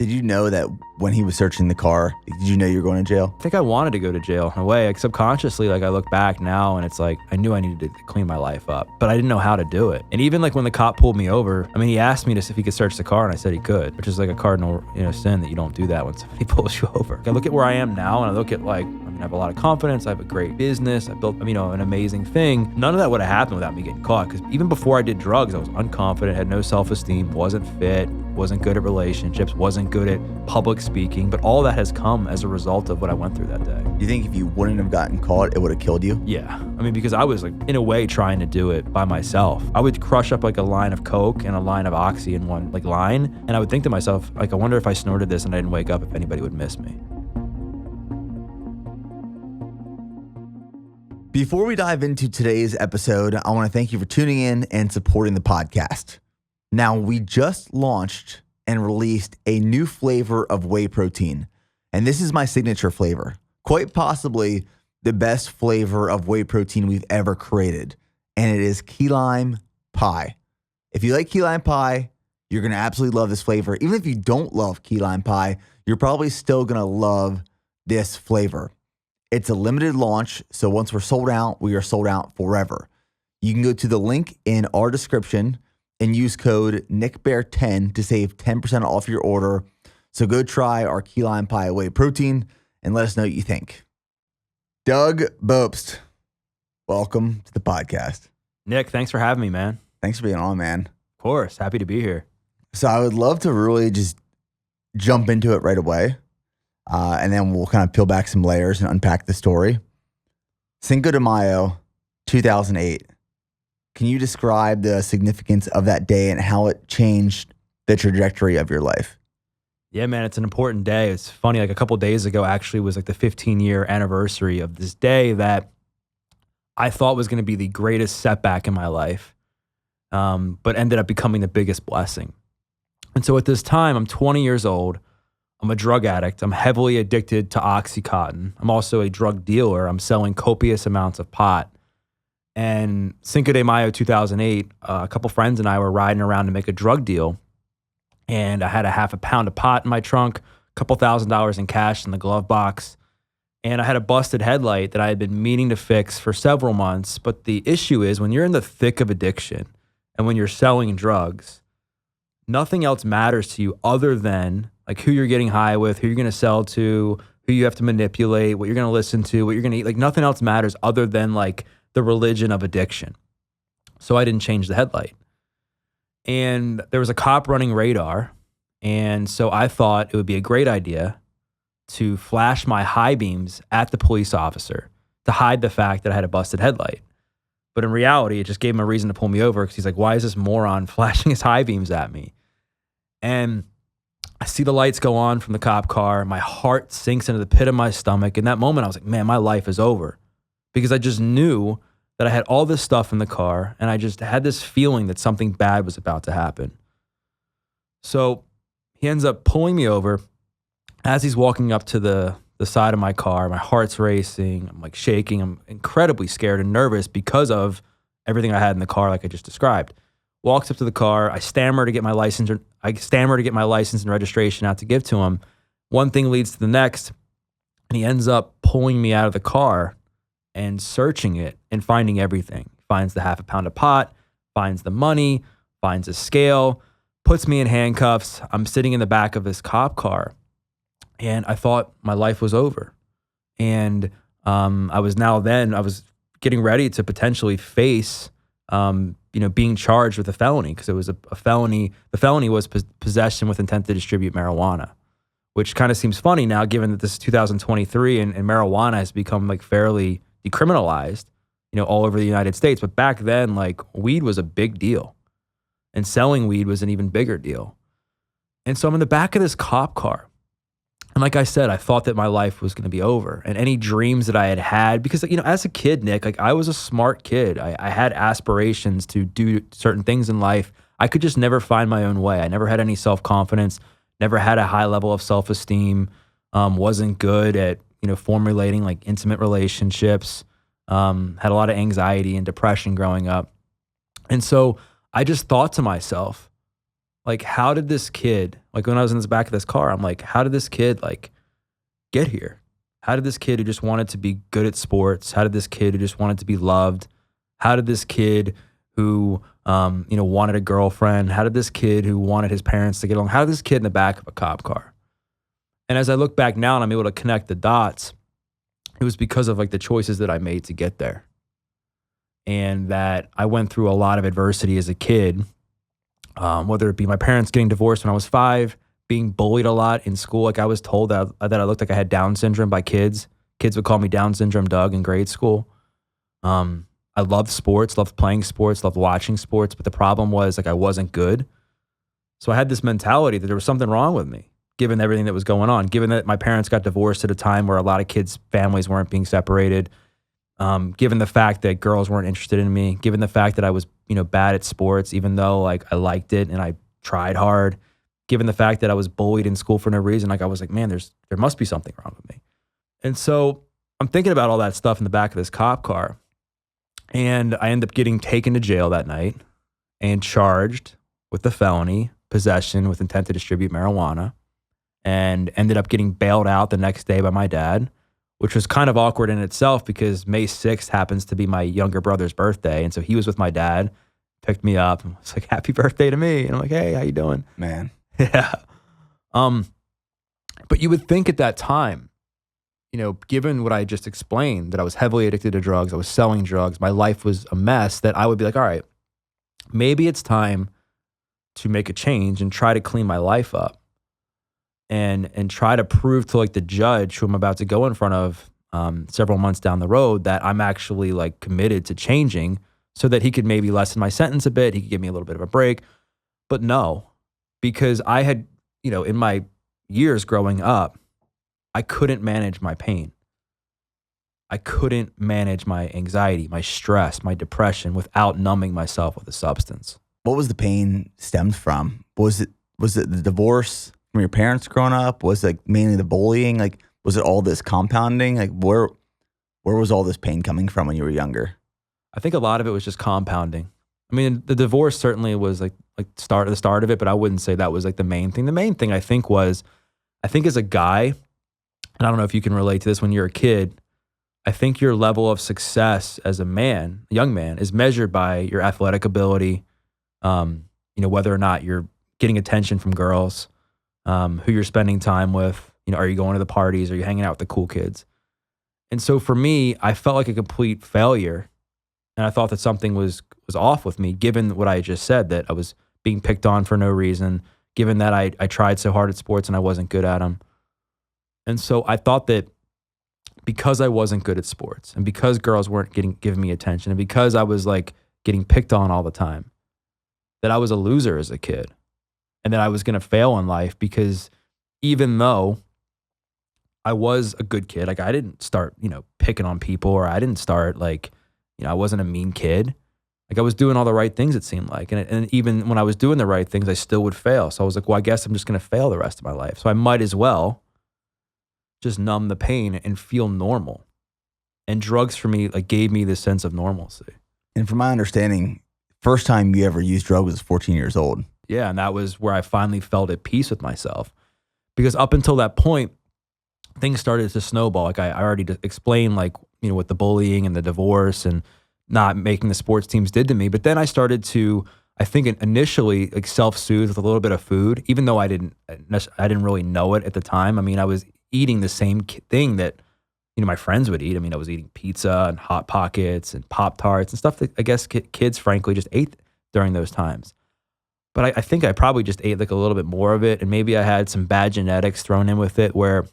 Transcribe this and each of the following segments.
Did you know that when he was searching the car, did you know you were going to jail? I think I wanted to go to jail in a way. Like subconsciously, like I look back now and it's like, I knew I needed to clean my life up, but I didn't know how to do it. And even like when the cop pulled me over, I mean, he asked me if he could search the car and I said he could, which is like a cardinal, sin that you don't do that when somebody pulls you over. I look at where I am now and I look at like, I have a lot of confidence. I have a great business. I built, an amazing thing. None of that would have happened without me getting caught. Because even before I did drugs, I was unconfident, had no self-esteem, wasn't fit, wasn't good at relationships, wasn't good at public speaking. But all that has come as a result of what I went through that day. Do you think if you wouldn't have gotten caught, it would have killed you? Yeah. Because I was like, in a way, trying to do it by myself. I would crush up like a line of Coke and a line of Oxy in one like line. And I would think to myself, like, I wonder if I snorted this and I didn't wake up, if anybody would miss me. Before we dive into today's episode, I want to thank you for tuning in and supporting the podcast. Now, we just launched and released a new flavor of whey protein, and this is my signature flavor, quite possibly the best flavor of whey protein we've ever created, and it is key lime pie. If you like key lime pie, you're going to absolutely love this flavor. Even if you don't love key lime pie, you're probably still going to love this flavor. It's a limited launch, so once we're sold out, we are sold out forever. You can go to the link in our description and use code NickBear10 to save 10% off your order. So go try our key lime pie whey protein and let us know what you think. Doug Bopst, welcome to the podcast. Nick, thanks for having me, man. Thanks for being on, man. Of course, happy to be here. So I would love to really just jump into it right away. And then we'll kind of peel back some layers and unpack the story. Cinco de Mayo, 2008. Can you describe the significance of that day and how it changed the trajectory of your life? Yeah, man, it's an important day. It's funny, like a couple of days ago actually was like the 15-year anniversary of this day that I thought was going to be the greatest setback in my life, but ended up becoming the biggest blessing. And so at this time, I'm 20 years old. I'm a drug addict. I'm heavily addicted to Oxycontin. I'm also a drug dealer. I'm selling copious amounts of pot. And Cinco de Mayo 2008, a couple friends and I were riding around to make a drug deal. And I had a half a pound of pot in my trunk, a couple $1,000s in cash in the glove box. And I had a busted headlight that I had been meaning to fix for several months. But the issue is when you're in the thick of addiction and when you're selling drugs, nothing else matters to you other than like who you're getting high with, who you're going to sell to, who you have to manipulate, what you're going to listen to, what you're going to eat. Like nothing else matters other than like the religion of addiction. So I didn't change the headlight. And there was a cop running radar. And so I thought it would be a great idea to flash my high beams at the police officer to hide the fact that I had a busted headlight. But in reality, it just gave him a reason to pull me over because he's like, why is this moron flashing his high beams at me? And I see the lights go on from the cop car. My heart sinks into the pit of my stomach. In that moment, I was like, man, my life is over. Because I just knew that I had all this stuff in the car and I just had this feeling that something bad was about to happen. So he ends up pulling me over. As he's walking up to the side of my car, my heart's racing. I'm like shaking. I'm incredibly scared and nervous because of everything I had in the car, like I just described. Walks up to the car. I stammer to get my license and registration out to give to him. One thing leads to the next, and he ends up pulling me out of the car and searching it and finding everything. Finds the half a pound of pot, finds the money, finds a scale, puts me in handcuffs. I'm sitting in the back of this cop car, and I thought my life was over. And I was getting ready to potentially face being charged with a felony because it was a felony. The felony was possession with intent to distribute marijuana, which kind of seems funny now given that this is 2023 and marijuana has become like fairly decriminalized, all over the United States. But back then, like weed was a big deal and selling weed was an even bigger deal. And so I'm in the back of this cop car. And like I said, I thought that my life was going to be over. And any dreams that I had, because, as a kid, Nick, like I was a smart kid. I had aspirations to do certain things in life. I could just never find my own way. I never had any self-confidence, never had a high level of self-esteem, wasn't good at, formulating like intimate relationships, had a lot of anxiety and depression growing up. And so I just thought to myself, like, how did this kid, like when I was in the back of this car, I'm like, how did this kid like get here? How did this kid who just wanted to be good at sports? How did this kid who just wanted to be loved? How did this kid who, wanted a girlfriend? How did this kid who wanted his parents to get along? How did this kid in the back of a cop car? And as I look back now and I'm able to connect the dots, it was because of like the choices that I made to get there. And that I went through a lot of adversity as a kid, whether it be my parents getting divorced when I was 5, being bullied a lot in school. Like I was told that I looked like I had Down syndrome by kids. Kids would call me Down syndrome Doug in grade school. I loved sports, loved playing sports, loved watching sports. But the problem was like I wasn't good. So I had this mentality that there was something wrong with me, given everything that was going on, given that my parents got divorced at a time where a lot of kids' families weren't being separated, given the fact that girls weren't interested in me, given the fact that I was, bad at sports, even though like I liked it and I tried hard, given the fact that I was bullied in school for no reason. Like I was like, man, there must be something wrong with me. And so I'm thinking about all that stuff in the back of this cop car. And I end up getting taken to jail that night and charged with a felony, possession with intent to distribute marijuana, and ended up getting bailed out the next day by my dad, which was kind of awkward in itself because May 6th happens to be my younger brother's birthday. And so he was with my dad, picked me up and was like, happy birthday to me. And I'm like, hey, how you doing? Man. Yeah. But you would think at that time, given what I just explained, that I was heavily addicted to drugs, I was selling drugs, my life was a mess, that I would be like, all right, maybe it's time to make a change and try to clean my life up and try to prove to like the judge who I'm about to go in front of several months down the road that I'm actually like committed to changing so that he could maybe lessen my sentence a bit. He could give me a little bit of a break. But no, because I had, in my years growing up, I couldn't manage my pain. I couldn't manage my anxiety, my stress, my depression without numbing myself with a substance. What was the pain stemmed from? Was it the divorce from your parents growing up? Was it like mainly the bullying? Like, was it all this compounding? Like, where was all this pain coming from when you were younger? I think a lot of it was just compounding. I mean, the divorce certainly was like the start of it, but I wouldn't say that was like the main thing. The main thing I think as a guy, and I don't know if you can relate to this when you're a kid, I think your level of success as a man, a young man, is measured by your athletic ability, whether or not you're getting attention from girls, who you're spending time with, are you going to the parties, are you hanging out with the cool kids? And so for me, I felt like a complete failure. And I thought that something was off with me, given what I just said, that I was being picked on for no reason, given that I tried so hard at sports and I wasn't good at them. And so I thought that because I wasn't good at sports and because girls weren't giving me attention and because I was like getting picked on all the time, that I was a loser as a kid and that I was going to fail in life, because even though I was a good kid, like I didn't start, picking on people, or I didn't start like, I wasn't a mean kid. Like I was doing all the right things, it seemed like. And even when I was doing the right things, I still would fail. So I was like, well, I guess I'm just going to fail the rest of my life. So I might as well just numb the pain and feel normal. And drugs for me like gave me this sense of normalcy. And from my understanding, first time you ever used drugs was 14 years old. Yeah, and that was where I finally felt at peace with myself. Because up until that point, things started to snowball. Like I already explained, like, what the bullying and the divorce and not making the sports teams did to me. But then I started to, I think initially, like self-soothe with a little bit of food, even though I didn't really know it at the time. I mean, I was eating the same thing that, my friends would eat. I mean, I was eating pizza and Hot Pockets and Pop-Tarts and stuff that I guess kids frankly just ate during those times. But I think I probably just ate like a little bit more of it. And maybe I had some bad genetics thrown in with it, where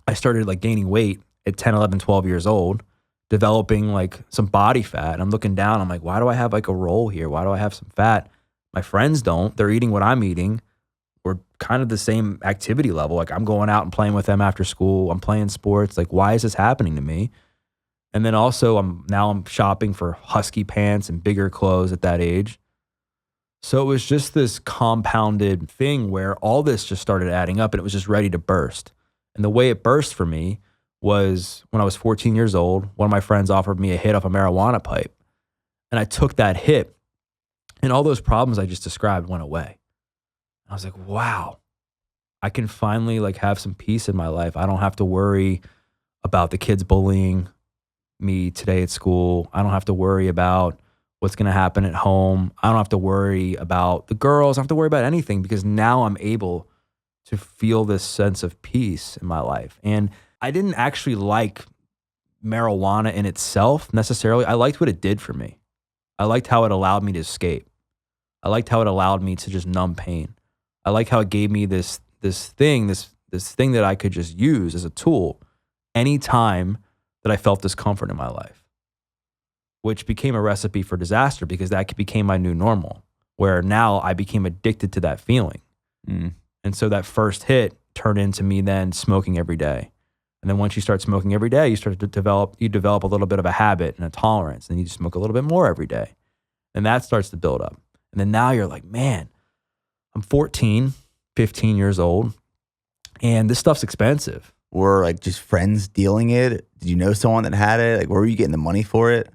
I started like gaining weight at 10, 11, 12 years old, developing like some body fat. And I'm looking down, I'm like, why do I have like a roll here? Why do I have some fat? My friends don't. They're eating what I'm eating. We're kind of the same activity level. Like I'm going out and playing with them after school. I'm playing sports. Like, why is this happening to me? And then also I'm shopping for husky pants and bigger clothes at that age. So it was just this compounded thing where all this just started adding up and it was just ready to burst. And the way it burst for me was when I was 14 years old, one of my friends offered me a hit off a marijuana pipe. And I took that hit and all those problems I just described went away. I was like, wow, I can finally like have some peace in my life. I don't have to worry about the kids bullying me today at school. I don't have to worry about what's going to happen at home. I don't have to worry about the girls. I don't have to worry about anything because now I'm able to feel this sense of peace in my life. And I didn't actually like marijuana in itself necessarily. I liked what it did for me. I liked how it allowed me to escape. I liked how it allowed me to just numb pain. I liked how it gave me this thing that I could just use as a tool anytime that I felt discomfort in my life, which became a recipe for disaster because that became my new normal, where now I became addicted to that feeling. And so that first hit turned into me then smoking every day. And then once you start smoking every day, you develop a little bit of a habit and a tolerance, and you just smoke a little bit more every day. And that starts to build up. And then now you're like, man, I'm 14, 15 years old, and this stuff's expensive. Were like just friends dealing it? Did you know someone that had it? Like, where were you getting the money for it?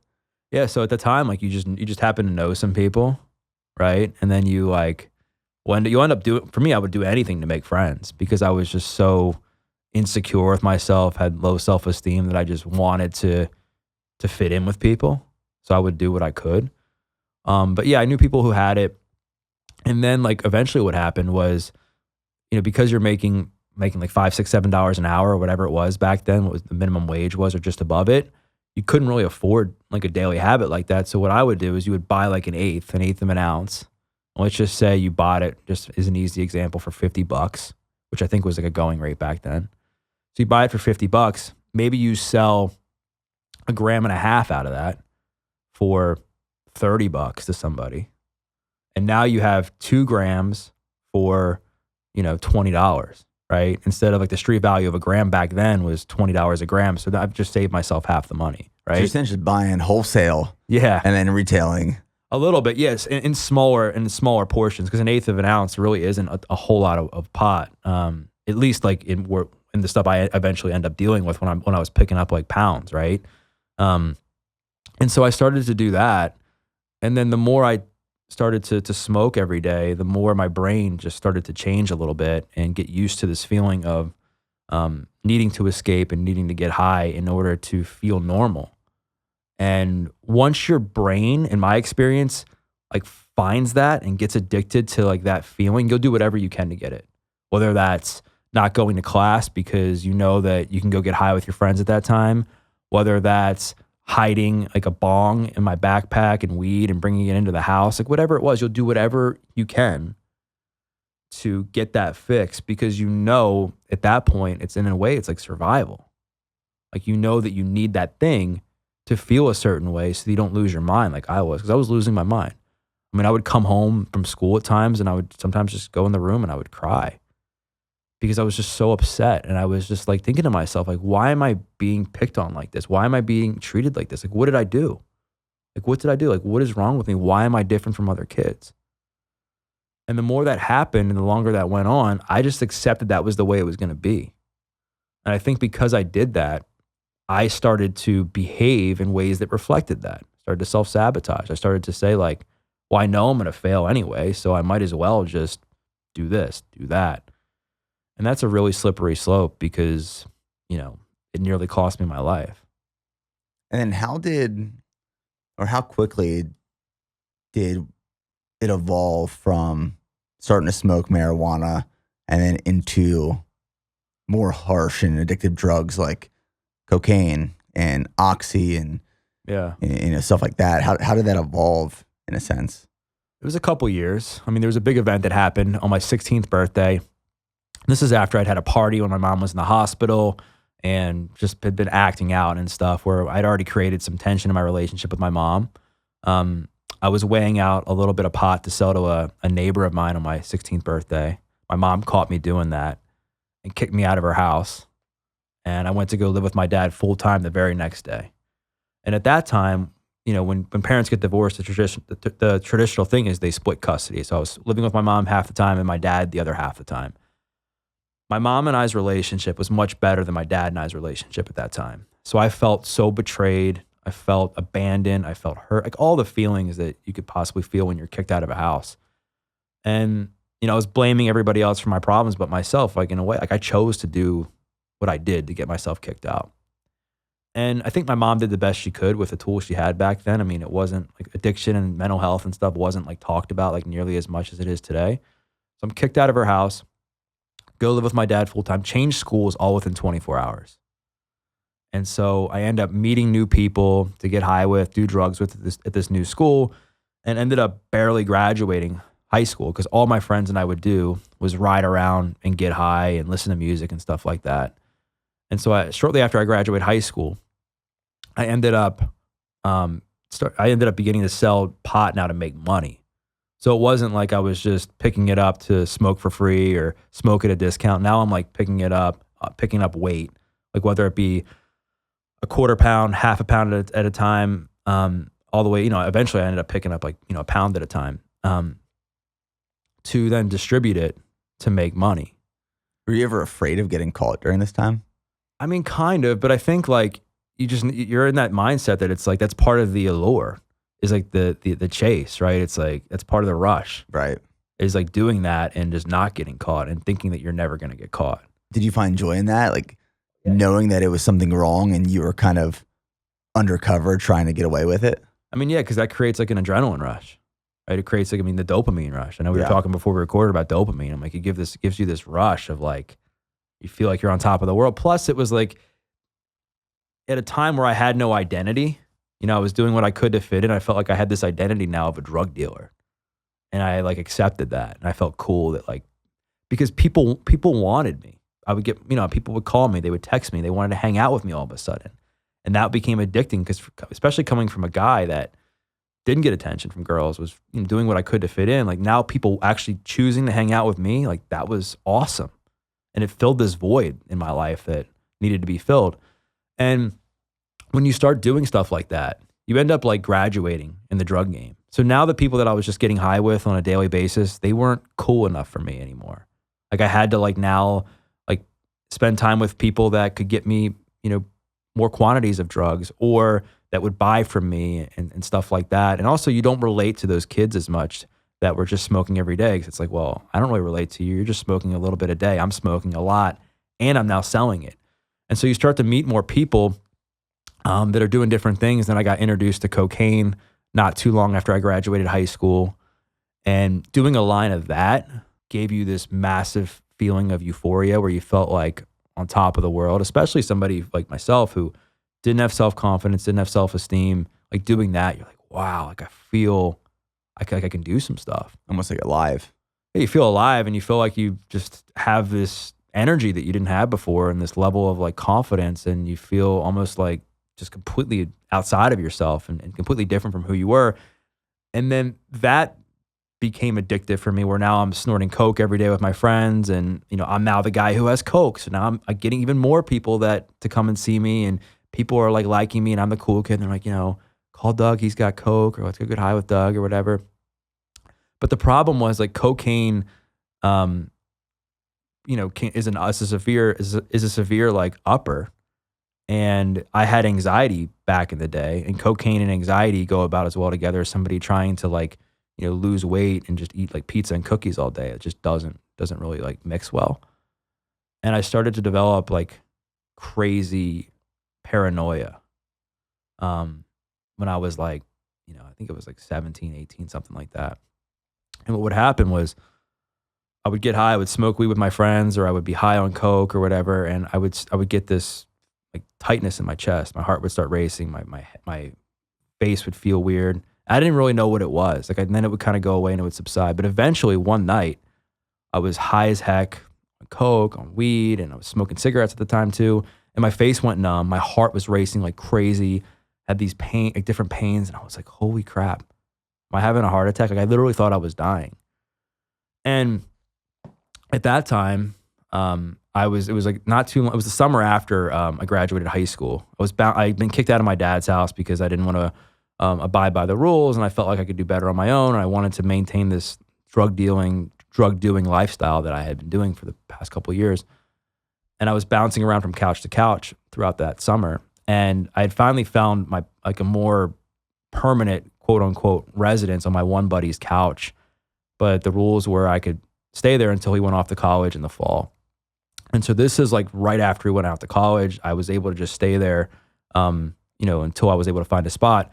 Yeah, so at the time, like you just happen to know some people, right? And then you like when you end up doing, for me, I would do anything to make friends because I was just so insecure with myself, had low self-esteem that I just wanted to fit in with people. So I would do what I could. But yeah, I knew people who had it. And then like eventually what happened was, because you're making like $5, $6, $7 an hour or whatever it was back then, what was the minimum wage was or just above it, you couldn't really afford like a daily habit like that. So what I would do is you would buy like an eighth of an ounce. Let's just say you bought it, just as an easy example, for $50, which I think was like a going rate back then. So you buy it for $50. Maybe you sell 1.5 grams out of that for $30 to somebody. And now you have 2 grams for, $20, right? Instead of like the street value of a gram back then was $20 a gram. So I've just saved myself half the money, right? So you're essentially buying wholesale. Yeah. And then retailing. A little bit, yes, in smaller portions, because 1/8 of an ounce really isn't a whole lot of pot. At least like in the stuff I eventually end up dealing with when I was picking up like pounds, right? And so I started to do that, and then the more I started to smoke every day, the more my brain just started to change a little bit and get used to this feeling of needing to escape and needing to get high in order to feel normal. And once your brain, in my experience, like finds that and gets addicted to like that feeling, you'll do whatever you can to get it. Whether that's not going to class because you know that you can go get high with your friends at that time, whether that's hiding like a bong in my backpack and weed and bringing it into the house, like whatever it was, you'll do whatever you can to get that fix because at that point, it's in a way, it's like survival. Like that you need that thing to feel a certain way so that you don't lose your mind like I was, because I was losing my mind. I mean, I would come home from school at times and I would sometimes just go in the room and I would cry because I was just so upset. And I was just like thinking to myself, like, why am I being picked on like this? Why am I being treated like this? Like, what did I do? Like, what did I do? Like, what is wrong with me? Why am I different from other kids? And the more that happened and the longer that went on, I just accepted that was the way it was going to be. And I think because I did that, I started to behave in ways that reflected that. I started to self-sabotage. I started to say like, well, I know I'm going to fail anyway, so I might as well just do this, do that. And that's a really slippery slope because, it nearly cost me my life. And then how quickly did it evolve from starting to smoke marijuana and then into more harsh and addictive drugs like cocaine and oxy and stuff like that? How did that evolve in a sense? It was a couple years. I mean, there was a big event that happened on my 16th birthday. This is after I'd had a party when my mom was in the hospital and just had been acting out and stuff where I'd already created some tension in my relationship with my mom. I was weighing out a little bit of pot to sell to a neighbor of mine on my 16th birthday. My mom caught me doing that and kicked me out of her house. And I went to go live with my dad full time the very next day. And at that time, when parents get divorced, the traditional thing is they split custody. So I was living with my mom half the time and my dad the other half the time. My mom and I's relationship was much better than my dad and I's relationship at that time. So I felt so betrayed. I felt abandoned. I felt hurt, like all the feelings that you could possibly feel when you're kicked out of a house. And, I was blaming everybody else for my problems, but myself, like in a way, like I chose to do what I did to get myself kicked out. And I think my mom did the best she could with the tools she had back then. I mean, it wasn't like addiction and mental health and stuff wasn't like talked about like nearly as much as it is today. So I'm kicked out of her house, go live with my dad full time, change schools all within 24 hours. And so I end up meeting new people to get high with, do drugs with at this new school, and ended up barely graduating high school because all my friends and I would do was ride around and get high and listen to music and stuff like that. And so shortly after I graduated high school, I ended up beginning to sell pot now to make money. So it wasn't like I was just picking it up to smoke for free or smoke at a discount. Now I'm like picking up weight, like whether it be a quarter pound, half a pound at a time, all the way, eventually I ended up picking up like, a pound at a time, to then distribute it to make money. Were you ever afraid of getting caught during this time? I mean, kind of, but I think like you're in that mindset that it's like, that's part of the allure is like the chase, right? It's like, that's part of the rush. Right. Is like doing that and just not getting caught and thinking that you're never going to get caught. Did you find joy in that? Like knowing that it was something wrong and you were kind of undercover trying to get away with it? I mean, yeah, because that creates like an adrenaline rush, right? It creates like, the dopamine rush. I know we were talking before we recorded about dopamine. I'm like, it gives you this rush of like, you feel like you're on top of the world. Plus it was like at a time where I had no identity, I was doing what I could to fit in. I felt like I had this identity now of a drug dealer. And I like accepted that. And I felt cool that like, because people wanted me. I would get, people would call me, they would text me, they wanted to hang out with me all of a sudden. And that became addicting because especially coming from a guy that didn't get attention from girls, was doing what I could to fit in. Like now people actually choosing to hang out with me, like that was awesome. And it filled this void in my life that needed to be filled. And when you start doing stuff like that, you end up like graduating in the drug game. So now the people that I was just getting high with on a daily basis, they weren't cool enough for me anymore. Like I had to like now like spend time with people that could get me, more quantities of drugs or that would buy from me and stuff like that. And also you don't relate to those kids as much that were just smoking every day. Cause it's like, well, I don't really relate to you. You're just smoking a little bit a day. I'm smoking a lot and I'm now selling it. And so you start to meet more people that are doing different things. Then I got introduced to cocaine not too long after I graduated high school. And doing a line of that gave you this massive feeling of euphoria where you felt like on top of the world, especially somebody like myself who didn't have self-confidence, didn't have self-esteem. Like doing that, you're like, wow, like I feel like I can do some stuff. Almost like alive. Yeah, you feel alive and you feel like you just have this energy that you didn't have before and this level of like confidence, and you feel almost like just completely outside of yourself and completely different from who you were. And then that became addictive for me where now I'm snorting coke every day with my friends, and I'm now the guy who has coke. So now I'm getting even more people to come and see me, and people are like liking me and I'm the cool kid. And they're like, call Doug, he's got coke, or let's go get high with Doug or whatever. But the problem was like cocaine, is a severe like upper. And I had anxiety back in the day, and cocaine and anxiety go about as well together as somebody trying to like, lose weight and just eat like pizza and cookies all day. It just doesn't really like mix well. And I started to develop like crazy paranoia when I was like, I think it was like 17, 18, something like that. And what would happen was I would get high, I would smoke weed with my friends, or I would be high on coke or whatever. And I would get this like tightness in my chest. My heart would start racing. My face would feel weird. I didn't really know what it was. Like, and then it would kind of go away and it would subside. But eventually one night I was high as heck on coke, on weed, and I was smoking cigarettes at the time too. And my face went numb. My heart was racing like crazy. Had these different pains. And I was like, holy crap. Am I having a heart attack? Like I literally thought I was dying. And at that time, it was like not too long. It was the summer after I graduated high school. I'd been kicked out of my dad's house because I didn't want to abide by the rules, and I felt like I could do better on my own. And I wanted to maintain this drug doing lifestyle that I had been doing for the past couple of years. And I was bouncing around from couch to couch throughout that summer. And I had finally found a more permanent quote unquote residence on my one buddy's couch. But the rules were I could stay there until he went off to college in the fall. And so this is like right after he went out to college. I was able to just stay there, until I was able to find a spot.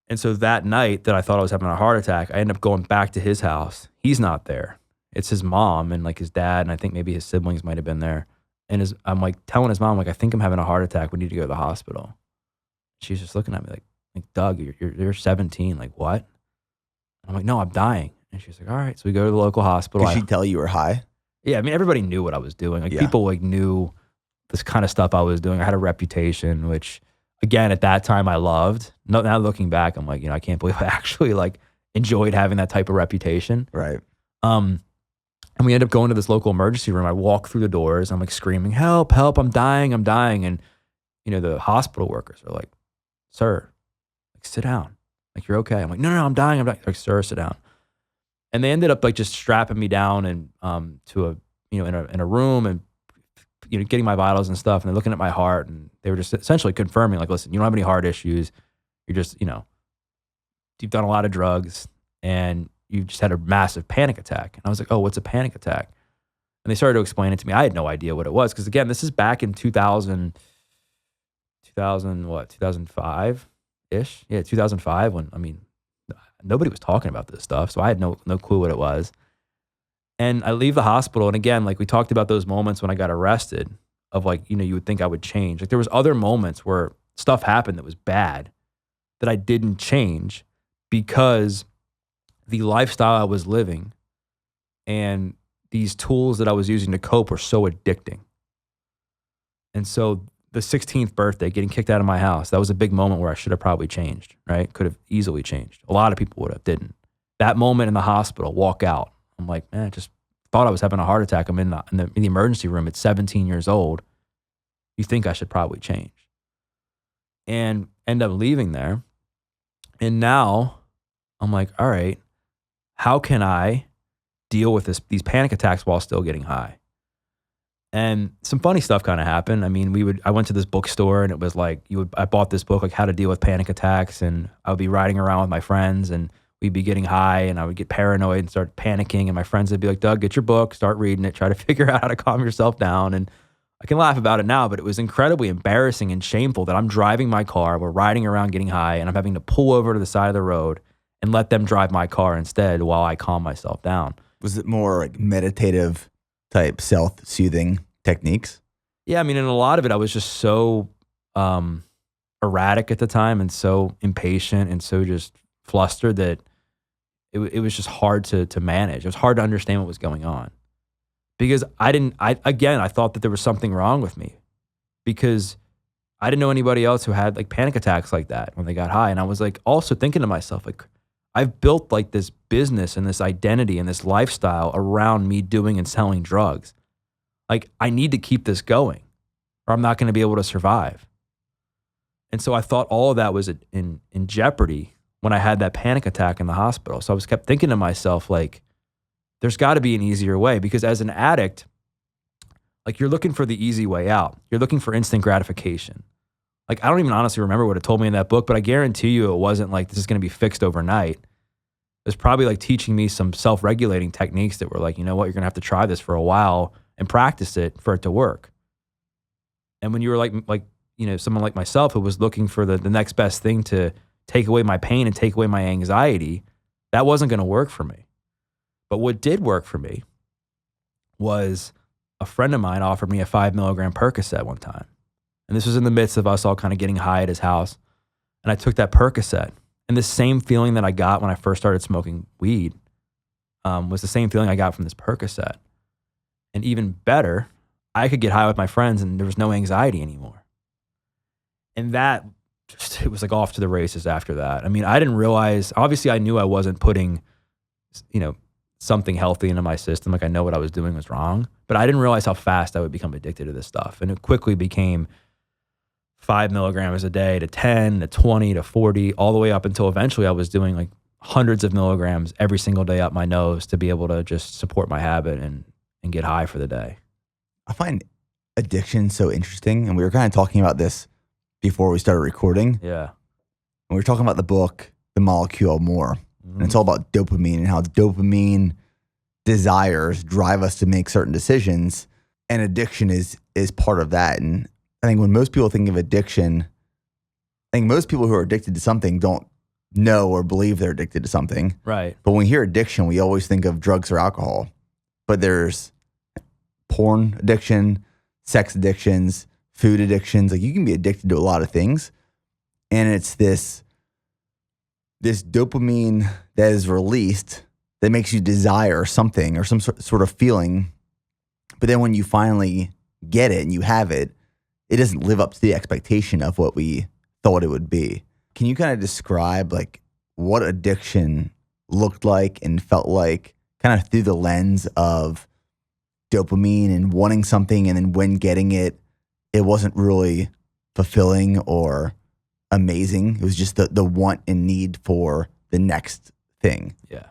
And so that night that I thought I was having a heart attack, I ended up going back to his house. He's not there. It's his mom and like his dad, and I think maybe his siblings might have been there. And I'm like telling his mom, like, I think I'm having a heart attack. We need to go to the hospital. She's just looking at me like Doug, you're 17. Like, what? I'm like, no, I'm dying. And she's like, all right. So we go to the local hospital. Did she tell you were high? Yeah, I mean, everybody knew what I was doing. Like, Yeah. people like knew this kind of stuff I was doing. I had a reputation, which again, at that time I loved. Now looking back, I'm like, I can't believe I actually like enjoyed having that type of reputation. Right. And we end up going to this local emergency room. I walk through the doors. I'm like screaming, help, help, I'm dying. And, the hospital workers are like, sir, like, sit down. Like, you're okay. I'm like, no, I'm dying. I'm dying. Like, sir, sit down. And they ended up like just strapping me down and to a, in a room and, getting my vitals and stuff. And they're looking at my heart and they were just essentially confirming like, listen, you don't have any heart issues. You're just, you've done a lot of drugs and you just had a massive panic attack. And I was like, oh, what's a panic attack? And they started to explain it to me. I had no idea what it was. Cause again, this is back in 2005 ish. Yeah. 2005 when, nobody was talking about this stuff. So I had no clue what it was. And I leave the hospital. And again, like we talked about those moments when I got arrested of like, you would think I would change. Like there was other moments where stuff happened that was bad that I didn't change because the lifestyle I was living and these tools that I was using to cope were so addicting. And so the 16th birthday, getting kicked out of my house, that was a big moment where I should have probably changed, right? Could have easily changed. A lot of people would have, didn't. That moment in the hospital, walk out. I'm like, man, I just thought I was having a heart attack. I'm in the emergency room at 17 years old. You think I should probably change. And end up leaving there. And now I'm like, all right, how can I deal with these panic attacks while still getting high? And some funny stuff kind of happened. I mean, I went to this bookstore and it was like, I bought this book, like How to Deal with Panic Attacks. And I would be riding around with my friends and we'd be getting high and I would get paranoid and start panicking. And my friends would be like, Doug, get your book, start reading it, try to figure out how to calm yourself down. And I can laugh about it now, but it was incredibly embarrassing and shameful that I'm driving my car, we're riding around getting high, and I'm having to pull over to the side of the road and let them drive my car instead while I calm myself down. Was it more like meditative type self-soothing techniques? Yeah, I mean, in a lot of it, I was just so erratic at the time and so impatient and so just flustered that it was just hard to manage. It was hard to understand what was going on because I thought that there was something wrong with me because I didn't know anybody else who had like panic attacks like that when they got high. And I was like also thinking to myself, like, I've built like this business and this identity and this lifestyle around me doing and selling drugs. Like, I need to keep this going or I'm not going to be able to survive. And so I thought all of that was in jeopardy when I had that panic attack in the hospital. So I kept thinking to myself, like, there's got to be an easier way because as an addict, like you're looking for the easy way out. You're looking for instant gratification. Like, I don't even honestly remember what it told me in that book, but I guarantee you it wasn't like this is going to be fixed overnight. It was probably like teaching me some self-regulating techniques that were like, you know what, you're going to have to try this for a while and practice it for it to work. And when you were like someone like myself who was looking for the next best thing to take away my pain and take away my anxiety, that wasn't going to work for me. But what did work for me was a friend of mine offered me a 5 milligram Percocet one time. And this was in the midst of us all kind of getting high at his house. And I took that Percocet. And the same feeling that I got when I first started smoking weed was the same feeling I got from this Percocet. And even better, I could get high with my friends and there was no anxiety anymore. And that it was like off to the races after that. I mean, I didn't realize, obviously I knew I wasn't putting, something healthy into my system. Like I know what I was doing was wrong, but I didn't realize how fast I would become addicted to this stuff. And it quickly became 5 milligrams a day to 10 to 20 to 40, all the way up until eventually I was doing like hundreds of milligrams every single day up my nose to be able to just support my habit and get high for the day. I find addiction so interesting. And we were kind of talking about this before we started recording. Yeah. And we were talking about the book, The Molecule More. Mm-hmm. And it's all about dopamine and how dopamine desires drive us to make certain decisions, and addiction is part of that. And I think when most people think of addiction, I think most people who are addicted to something don't know or believe they're addicted to something. Right. But when we hear addiction, we always think of drugs or alcohol. But there's porn addiction, sex addictions, food addictions. Like, you can be addicted to a lot of things. And it's this dopamine that is released that makes you desire something or some sort of feeling. But then when you finally get it and you have it, it doesn't live up to the expectation of what we thought it would be. Can you kind of describe like what addiction looked like and felt like kind of through the lens of dopamine and wanting something, and then when getting it, it wasn't really fulfilling or amazing? It was just the want and need for the next thing. Yeah.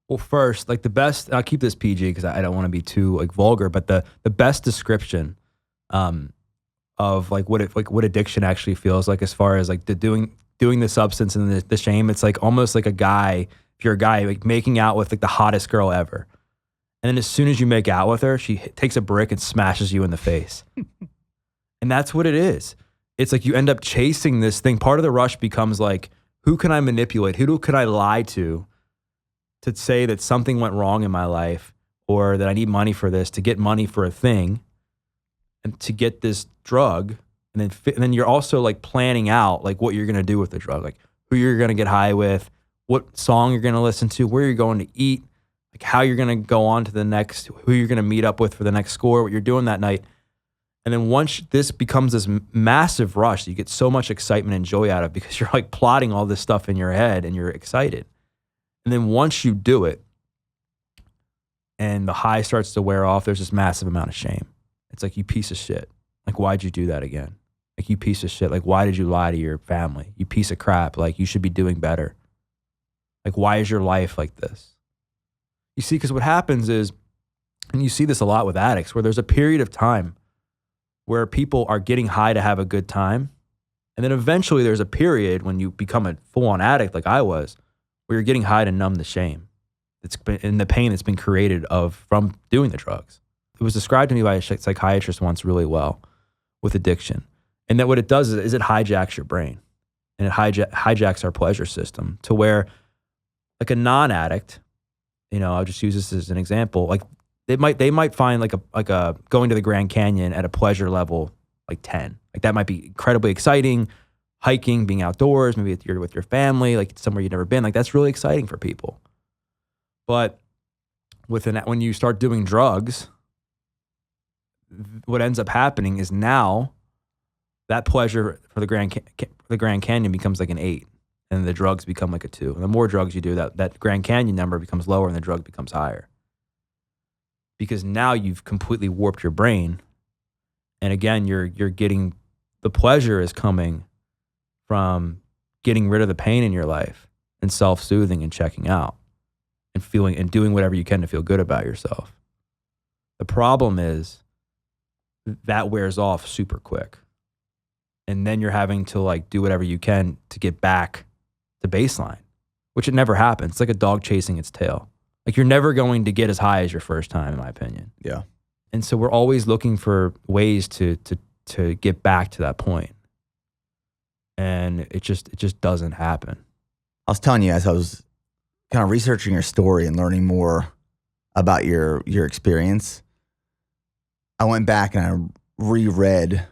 Well, first, like the best, I'll keep this PG because I don't want to be too like vulgar, but the best description of like what addiction actually feels like, as far as like the doing the substance and the shame, it's like almost like a guy, if you're a guy, like making out with like the hottest girl ever. And then as soon as you make out with her, she takes a brick and smashes you in the face. And that's what it is. It's like you end up chasing this thing. Part of the rush becomes like, who can I manipulate? Who can I lie to say that something went wrong in my life, or that I need money for this, to get money for a thing, and to get this drug. And then you're also like planning out like what you're going to do with the drug, like who you're going to get high with, what song you're going to listen to, where you're going to eat, like how you're going to go on to the next, who you're going to meet up with for the next score, what you're doing that night. And then once this becomes this massive rush that you get so much excitement and joy out of, because you're like plotting all this stuff in your head and you're excited. And then once you do it and the high starts to wear off, there's this massive amount of shame. It's like, you piece of shit. Like, why'd you do that again? Like, you piece of shit. Like, why did you lie to your family? You piece of crap. Like, you should be doing better. Like, why is your life like this? You see, because what happens is, and you see this a lot with addicts, where there's a period of time where people are getting high to have a good time. And then eventually there's a period when you become a full-on addict like I was, where you're getting high to numb the shame and the pain that's been created from doing the drugs. It was described to me by a psychiatrist once really well with addiction. And that what it does is it hijacks your brain, and it hijacks our pleasure system, to where like a non-addict, I'll just use this as an example, like they might find like a going to the Grand Canyon at a pleasure level like 10. Like that might be incredibly exciting. Hiking, being outdoors, maybe you're with your family, like somewhere you've never been. Like that's really exciting for people. But when you start doing drugs, what ends up happening is now that pleasure for the Grand Canyon becomes like an 8, and the drugs become like a 2. And the more drugs you do, that Grand Canyon number becomes lower and the drug becomes higher. Because now you've completely warped your brain. And again, you're getting, the pleasure is coming from getting rid of the pain in your life and self-soothing and checking out and feeling and doing whatever you can to feel good about yourself. The problem is that wears off super quick. And then you're having to like do whatever you can to get back to baseline, which it never happens. It's like a dog chasing its tail. Like you're never going to get as high as your first time, in my opinion. Yeah. And so we're always looking for ways to get back to that point. And it just doesn't happen. I was telling you, as I was kind of researching your story and learning more about your experience, I went back and I reread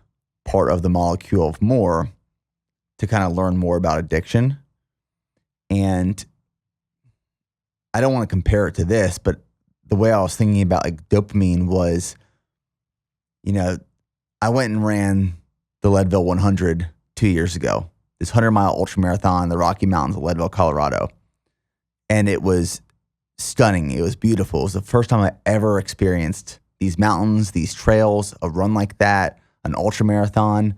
part of The Molecule of More to kind of learn more about addiction. And I don't want to compare it to this, but the way I was thinking about like dopamine was, I went and ran the Leadville 100 2 years ago, this 100-mile ultra marathon in the Rocky Mountains of Leadville, Colorado. And it was stunning. It was beautiful. It was the first time I ever experienced these mountains, these trails, a run like that, an ultra marathon.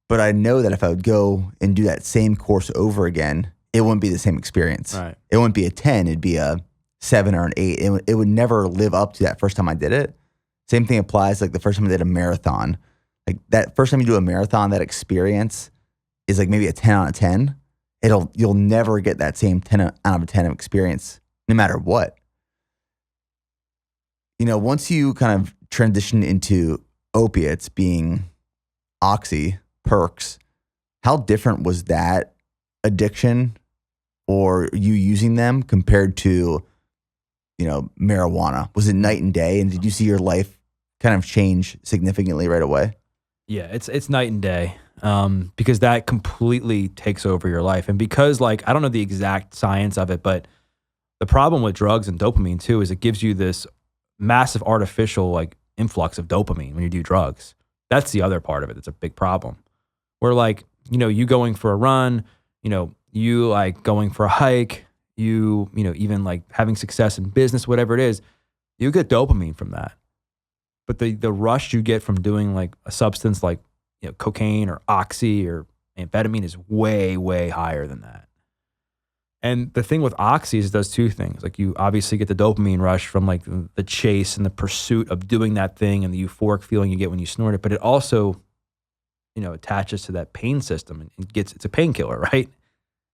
But I know that if I would go and do that same course over again, it wouldn't be the same experience. Right. It wouldn't be a 10, it'd be a 7 or an 8. It would never live up to that first time I did it. Same thing applies like the first time I did a marathon. Like that first time you do a marathon, that experience is like maybe a 10 out of 10. You'll never get that same 10 out of 10 of experience, no matter what. once you kind of transition into opiates being oxy, perks, how different was that addiction or you using them compared to, marijuana? Was it night and day? And did you see your life kind of change significantly right away? Yeah, it's night and day, because that completely takes over your life. And because I don't know the exact science of it, but the problem with drugs and dopamine too is it gives you this massive artificial influx of dopamine when you do drugs. That's the other part of it. That's a big problem. Where you going for a run, you going for a hike, even having success in business, whatever it is, you get dopamine from that. But the rush you get from doing a substance like cocaine or oxy or amphetamine is way, way higher than that. And the thing with oxy is it does two things. You obviously get the dopamine rush from the chase and the pursuit of doing that thing and the euphoric feeling you get when you snort it. But it also, attaches to that pain system and it's a painkiller, right?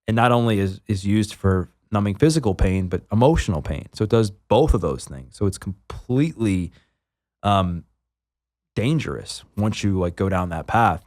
And not only is used for numbing physical pain, but emotional pain. So it does both of those things. So it's completely dangerous once you go down that path.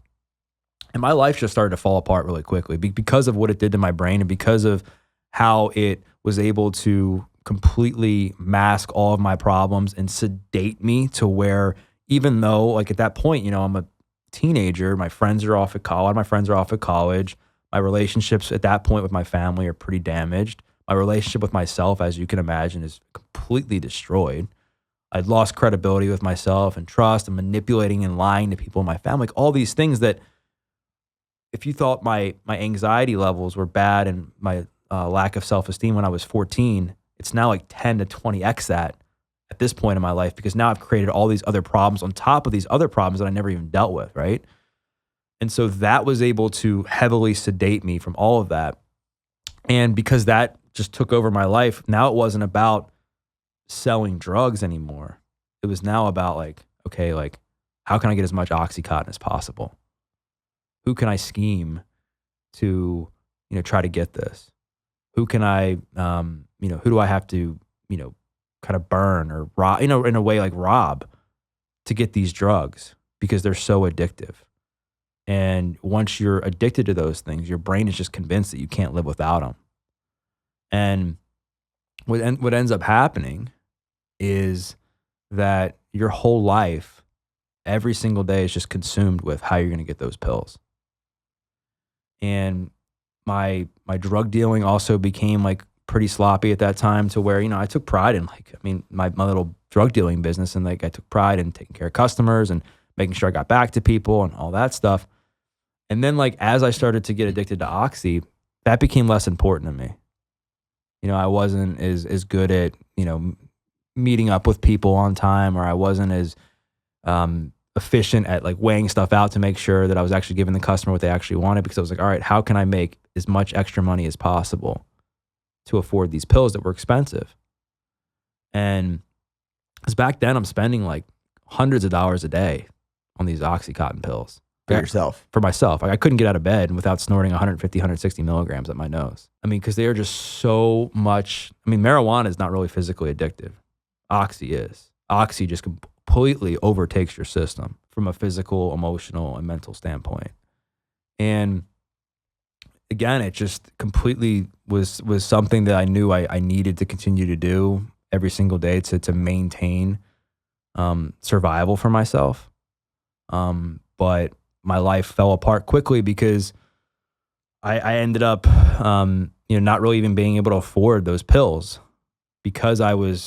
And my life just started to fall apart really quickly because of what it did to my brain and because of how it was able to completely mask all of my problems and sedate me to where even though at that point, I'm a teenager, my friends are off at college, a lot of my friends are off at college. My relationships at that point with my family are pretty damaged. My relationship with myself, as you can imagine, is completely destroyed. I'd lost credibility with myself and trust and manipulating and lying to people in my family. All these things that if you thought my anxiety levels were bad and my lack of self-esteem when I was 14, it's now 10 to 20x that at this point in my life because now I've created all these other problems on top of these other problems that I never even dealt with, right? And so that was able to heavily sedate me from all of that. And because that just took over my life, now it wasn't about selling drugs anymore. It was now about how can I get as much Oxycontin as possible? Who can I scheme to, try to get this? Who can I, who do I have to, kind of burn or rob, in a way rob to get these drugs because they're so addictive. And once you're addicted to those things, your brain is just convinced that you can't live without them. And what ends up happening is that your whole life, every single day is just consumed with how you're going to get those pills. And my drug dealing also became pretty sloppy at that time to where, I took pride in my little drug dealing business and I took pride in taking care of customers and making sure I got back to people and all that stuff. And then as I started to get addicted to Oxy, that became less important to me. I wasn't as good at, meeting up with people on time, or I wasn't as efficient at weighing stuff out to make sure that I was actually giving the customer what they actually wanted, because I was all right, how can I make as much extra money as possible to afford these pills that were expensive? And because back then I'm spending hundreds of dollars a day on these Oxycontin pills. For yourself? For myself. I couldn't get out of bed without snorting 150, 160 milligrams at my nose. Because they are just so much. Marijuana is not really physically addictive. Oxy is. Oxy just completely overtakes your system from a physical, emotional, and mental standpoint. And again, it just completely was something that I knew I needed to continue to do every single day to maintain survival for myself. But my life fell apart quickly because I ended up, not really even being able to afford those pills because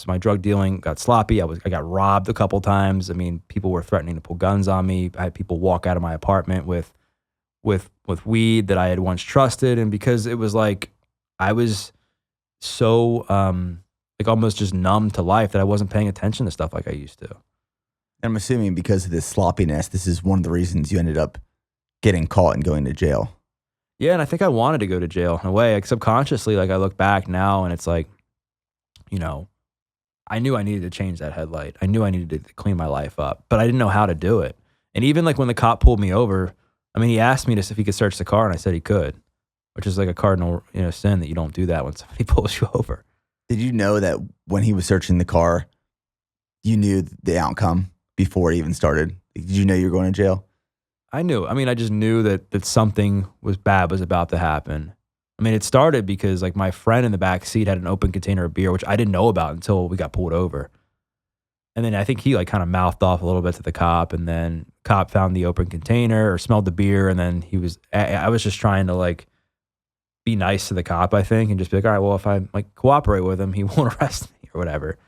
my drug dealing got sloppy. I got robbed a couple times. People were threatening to pull guns on me. I had people walk out of my apartment with weed that I had once trusted. And because it was I was so, almost just numb to life that I wasn't paying attention to stuff like I used to. I'm assuming because of this sloppiness, this is one of the reasons you ended up getting caught and going to jail. Yeah, and I think I wanted to go to jail in a way. Subconsciously, I look back now and it's I knew I needed to change that headlight. I knew I needed to clean my life up, but I didn't know how to do it. And even when the cop pulled me over, he asked me if he could search the car, and I said he could, which is a cardinal sin that you don't do that when somebody pulls you over. Did you know that when he was searching the car, you knew the outcome before it even started? Did you know you were going to jail? I knew. I mean, I just knew that something bad was about to happen. I mean, it started because like my friend in the back seat had an open container of beer, which I didn't know about until we got pulled over. And then I think he like kind of mouthed off a little bit to the cop, and then cop found the open container or smelled the beer, and then I was just trying to like be nice to the cop, I think, and just be like, all right, well, if I like cooperate with him, he won't arrest me or whatever.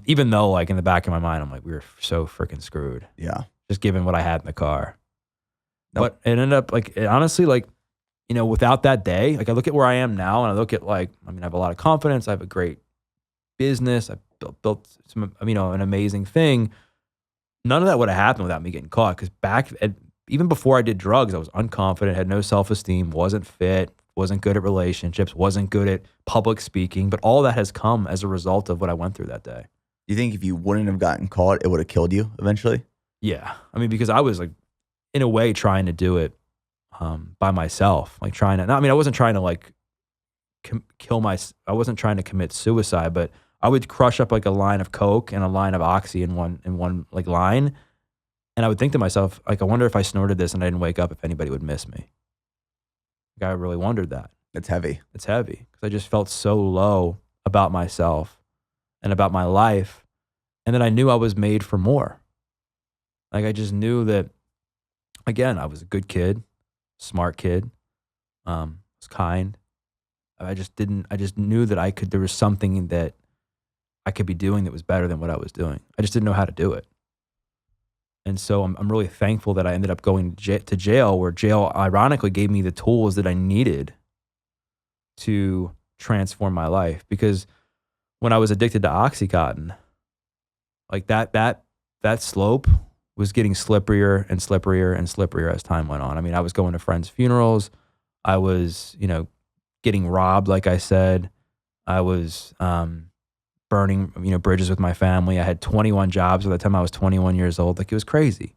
Even though like in the back of my mind, I'm like, we were so freaking screwed. Yeah. Just given what I had in the car. Nope. But it ended up like, honestly, like, you know, without that day, like I look at where I am now and I look at like, I mean, I have a lot of confidence. I have a great business. I built some, you know, an amazing thing. None of that would have happened without me getting caught. Because even before I did drugs, I was unconfident, had no self-esteem, wasn't fit, wasn't good at relationships, wasn't good at public speaking. But all that has come as a result of what I went through that day. You think if you wouldn't have gotten caught, it would have killed you eventually? Yeah. I mean, because I was like, in a way, trying to do it by myself. Like trying to, I mean, I wasn't trying to like I wasn't trying to commit suicide, but I would crush up like a line of Coke and a line of Oxy in one like line. And I would think to myself, like, I wonder if I snorted this and I didn't wake up, if anybody would miss me. Like, I really wondered that. It's heavy. It's heavy because I just felt so low about myself and about my life. And then I knew I was made for more. Like, I just knew that, again, I was a good kid, smart kid, was kind. I just knew that there was something that I could be doing that was better than what I was doing. I just didn't know how to do it. And so I'm really thankful that I ended up going to jail, where jail ironically gave me the tools that I needed to transform my life. Because when I was addicted to Oxycontin, like that slope was getting slipperier and slipperier and slipperier as time went on. I mean, I was going to friends' funerals. I was, you know, getting robbed, like I said. I was burning, you know, bridges with my family. I had 21 jobs by the time I was 21 years old. Like, it was crazy.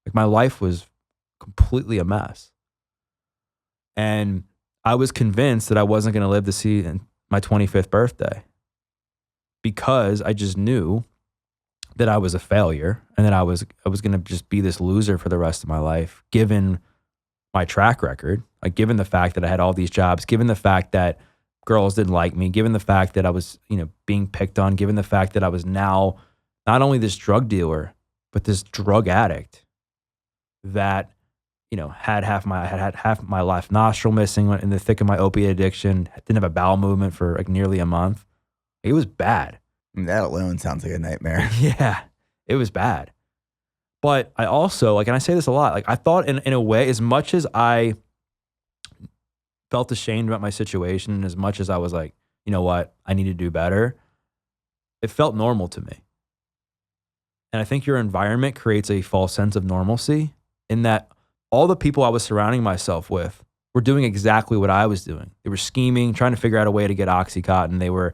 Like, my life was completely a mess. And I was convinced that I wasn't going to live to see my 25th birthday, because I just knew that I was a failure and that I was going to just be this loser for the rest of my life, given my track record, like given the fact that I had all these jobs, given the fact that girls didn't like me, given the fact that I was, you know, being picked on, given the fact that I was now not only this drug dealer, but this drug addict that, you know, had half my left nostril missing in the thick of my opiate addiction, didn't have a bowel movement for like nearly a month. It was bad. I mean, that alone sounds like a nightmare. Yeah, it was bad. But I also, like, and I say this a lot, like I thought in a way, as much as I felt ashamed about my situation, and as much as I was like, you know what, I need to do better, it felt normal to me. And I think your environment creates a false sense of normalcy, in that all the people I was surrounding myself with were doing exactly what I was doing. They were scheming, trying to figure out a way to get Oxycontin.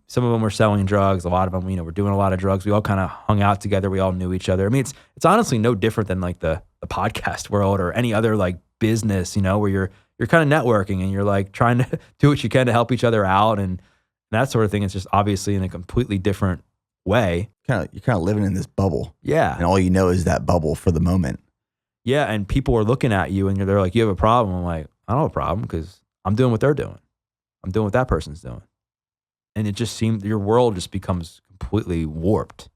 Some of them were selling drugs. A lot of them, you know, were doing a lot of drugs. We all kind of hung out together. We all knew each other. I mean, it's honestly no different than like the podcast world or any other like business, you know, where you're kind of networking and you're like trying to do what you can to help each other out and that sort of thing. It's just obviously in a completely different way. You're kind of living in this bubble. Yeah. And all you know is that bubble for the moment. Yeah. And people are looking at you and they're like, you have a problem. I'm like, I don't have a problem, because I'm doing what they're doing. I'm doing what that person's doing. And it just seemed, your world just becomes completely warped.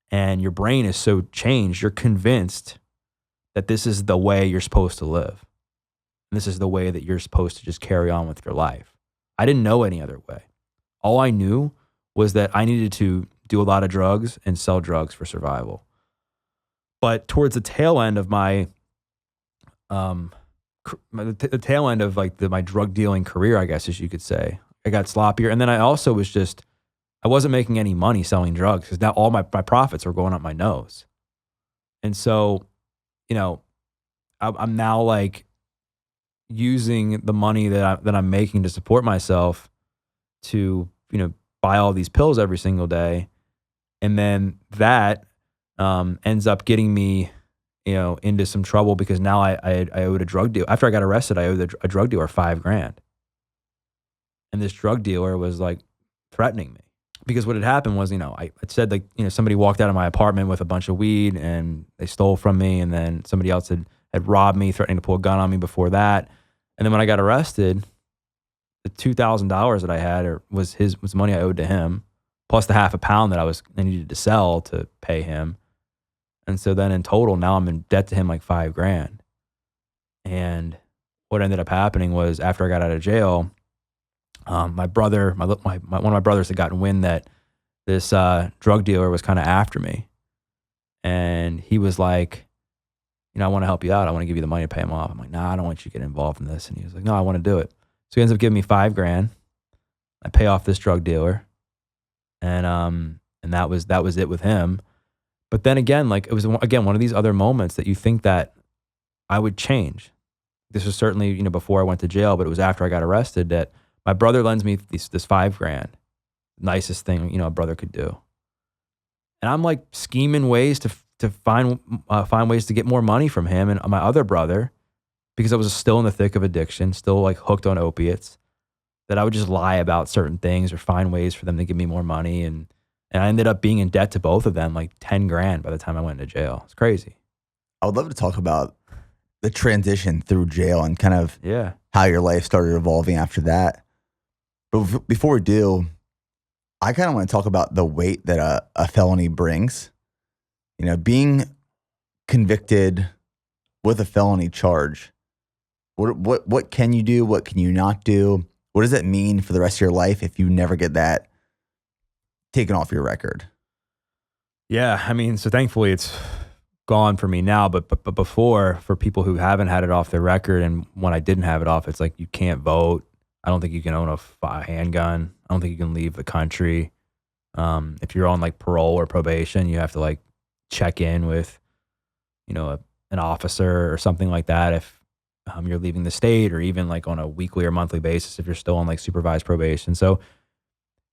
And your brain is so changed, you're convinced that this is the way you're supposed to live. And this is the way that you're supposed to just carry on with your life. I didn't know any other way. All I knew was that I needed to do a lot of drugs and sell drugs for survival. But towards the tail end of my tail end of like my drug dealing career, I guess, as you could say, I got sloppier. And then I also I wasn't making any money selling drugs, because now all my profits were going up my nose. And so, you know, I'm now like using the money that I'm making to support myself to, you know, buy all these pills every single day. And then that ends up getting me, you know, into some trouble, because now I owed a drug dealer. After I got arrested, I owed a drug dealer $5,000. And this drug dealer was like threatening me. because what had happened was, I said like, somebody walked out of my apartment with a bunch of weed and they stole from me. And then somebody else had robbed me, threatening to pull a gun on me before that. And then when I got arrested, the $2,000 that I had was money I owed to him, plus the half a pound that I needed to sell to pay him. And so then in total, now I'm in debt to him like $5,000. And what ended up happening was after I got out of jail, my brother, one of my brothers had gotten wind that this drug dealer was kind of after me. And he was like, I want to help you out. I want to give you the money to pay him off. I'm like, nah, I don't want you to get involved in this. And he was like, no, I want to do it. So he ends up giving me $5,000. I pay off this drug dealer. And that was it with him. But then again, like it was again one of these other moments that you think that I would change. This was certainly, before I went to jail, but it was after I got arrested that my brother lends me this $5,000. Nicest thing, a brother could do. And I'm like scheming ways to find ways to get more money from him and my other brother, because I was still in the thick of addiction, still like hooked on opiates, that I would just lie about certain things or find ways for them to give me more money. And I ended up being in debt to both of them, like $10,000 by the time I went into jail. It's crazy. I would love to talk about the transition through jail and kind of how your life started evolving after that. But before we do, I kind of want to talk about the weight that a felony brings. Being convicted with a felony charge. What can you do? What can you not do? What does that mean for the rest of your life if you never get that taken off your record? Yeah, I mean, so thankfully it's gone for me now, but before, for people who haven't had it off their record, and when I didn't have it off, it's like you can't vote. I don't think you can own a handgun. I don't think you can leave the country. If you're on like parole or probation, you have to like check in with, an officer or something like that if you're leaving the state, or even like on a weekly or monthly basis if you're still on like supervised probation. So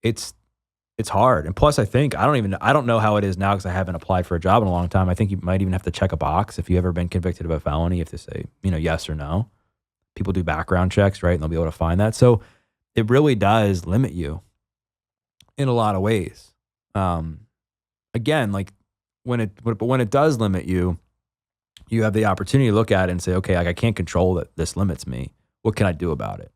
it's hard. And plus, I don't know how it is now because I haven't applied for a job in a long time. I think you might even have to check a box if you've ever been convicted of a felony. You have to say, yes or no. People do background checks, right? And they'll be able to find that. So it really does limit you in a lot of ways. Again, like when it does limit you, you have the opportunity to look at it and say, okay, like I can't control that this limits me. What can I do about it?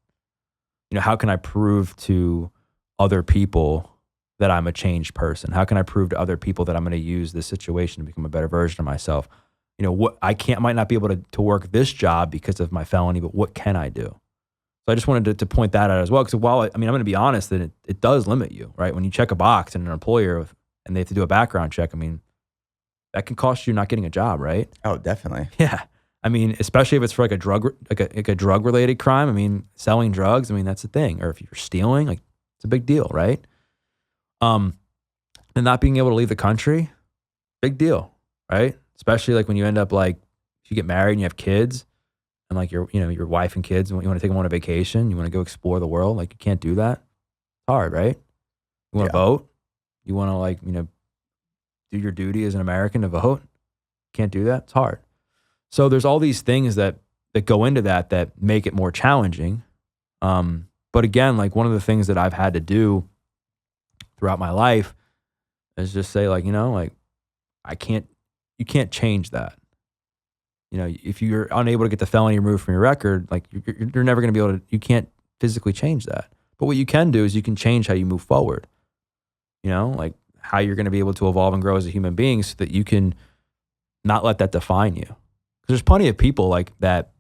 How can I prove to other people that I'm a changed person? How can I prove to other people that I'm going to use this situation to become a better version of myself? What might not be able to work this job because of my felony, but what can I do? So I just wanted to point that out as well. Because while I'm going to be honest that it does limit you, right? When you check a box in an employer and they have to do a background check, that can cost you not getting a job, right? Oh, definitely. Yeah. Especially if it's for like a drug related crime. Selling drugs, that's the thing. Or if you're stealing, like it's a big deal, right? And not being able to leave the country, big deal, right? Especially like when you end up like, if you get married and you have kids and like your wife and kids, and you want to take them on a vacation, you want to go explore the world, like you can't do that. It's hard, right? You want to vote? You want to like, do your duty as an American to vote? Can't do that. It's hard. So there's all these things that go into that make it more challenging. But again, like one of the things that I've had to do throughout my life is just say like, you can't change that. If you're unable to get the felony removed from your record, like you're never going to be able to, you can't physically change that. But what you can do is you can change how you move forward, like how you're going to be able to evolve and grow as a human being so that you can not let that define you. Because there's plenty of people like that,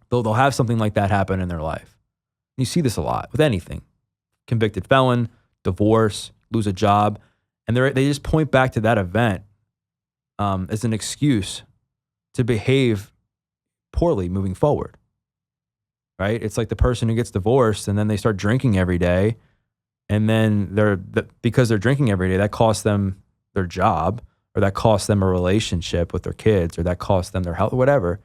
they'll have something like that happen in their life. You see this a lot with anything. Convicted felon, divorce, lose a job, and they just point back to that event as an excuse to behave poorly moving forward, right? It's like the person who gets divorced and then they start drinking every day, and then because they're drinking every day, that costs them their job, or that costs them a relationship with their kids, or that costs them their health, or whatever.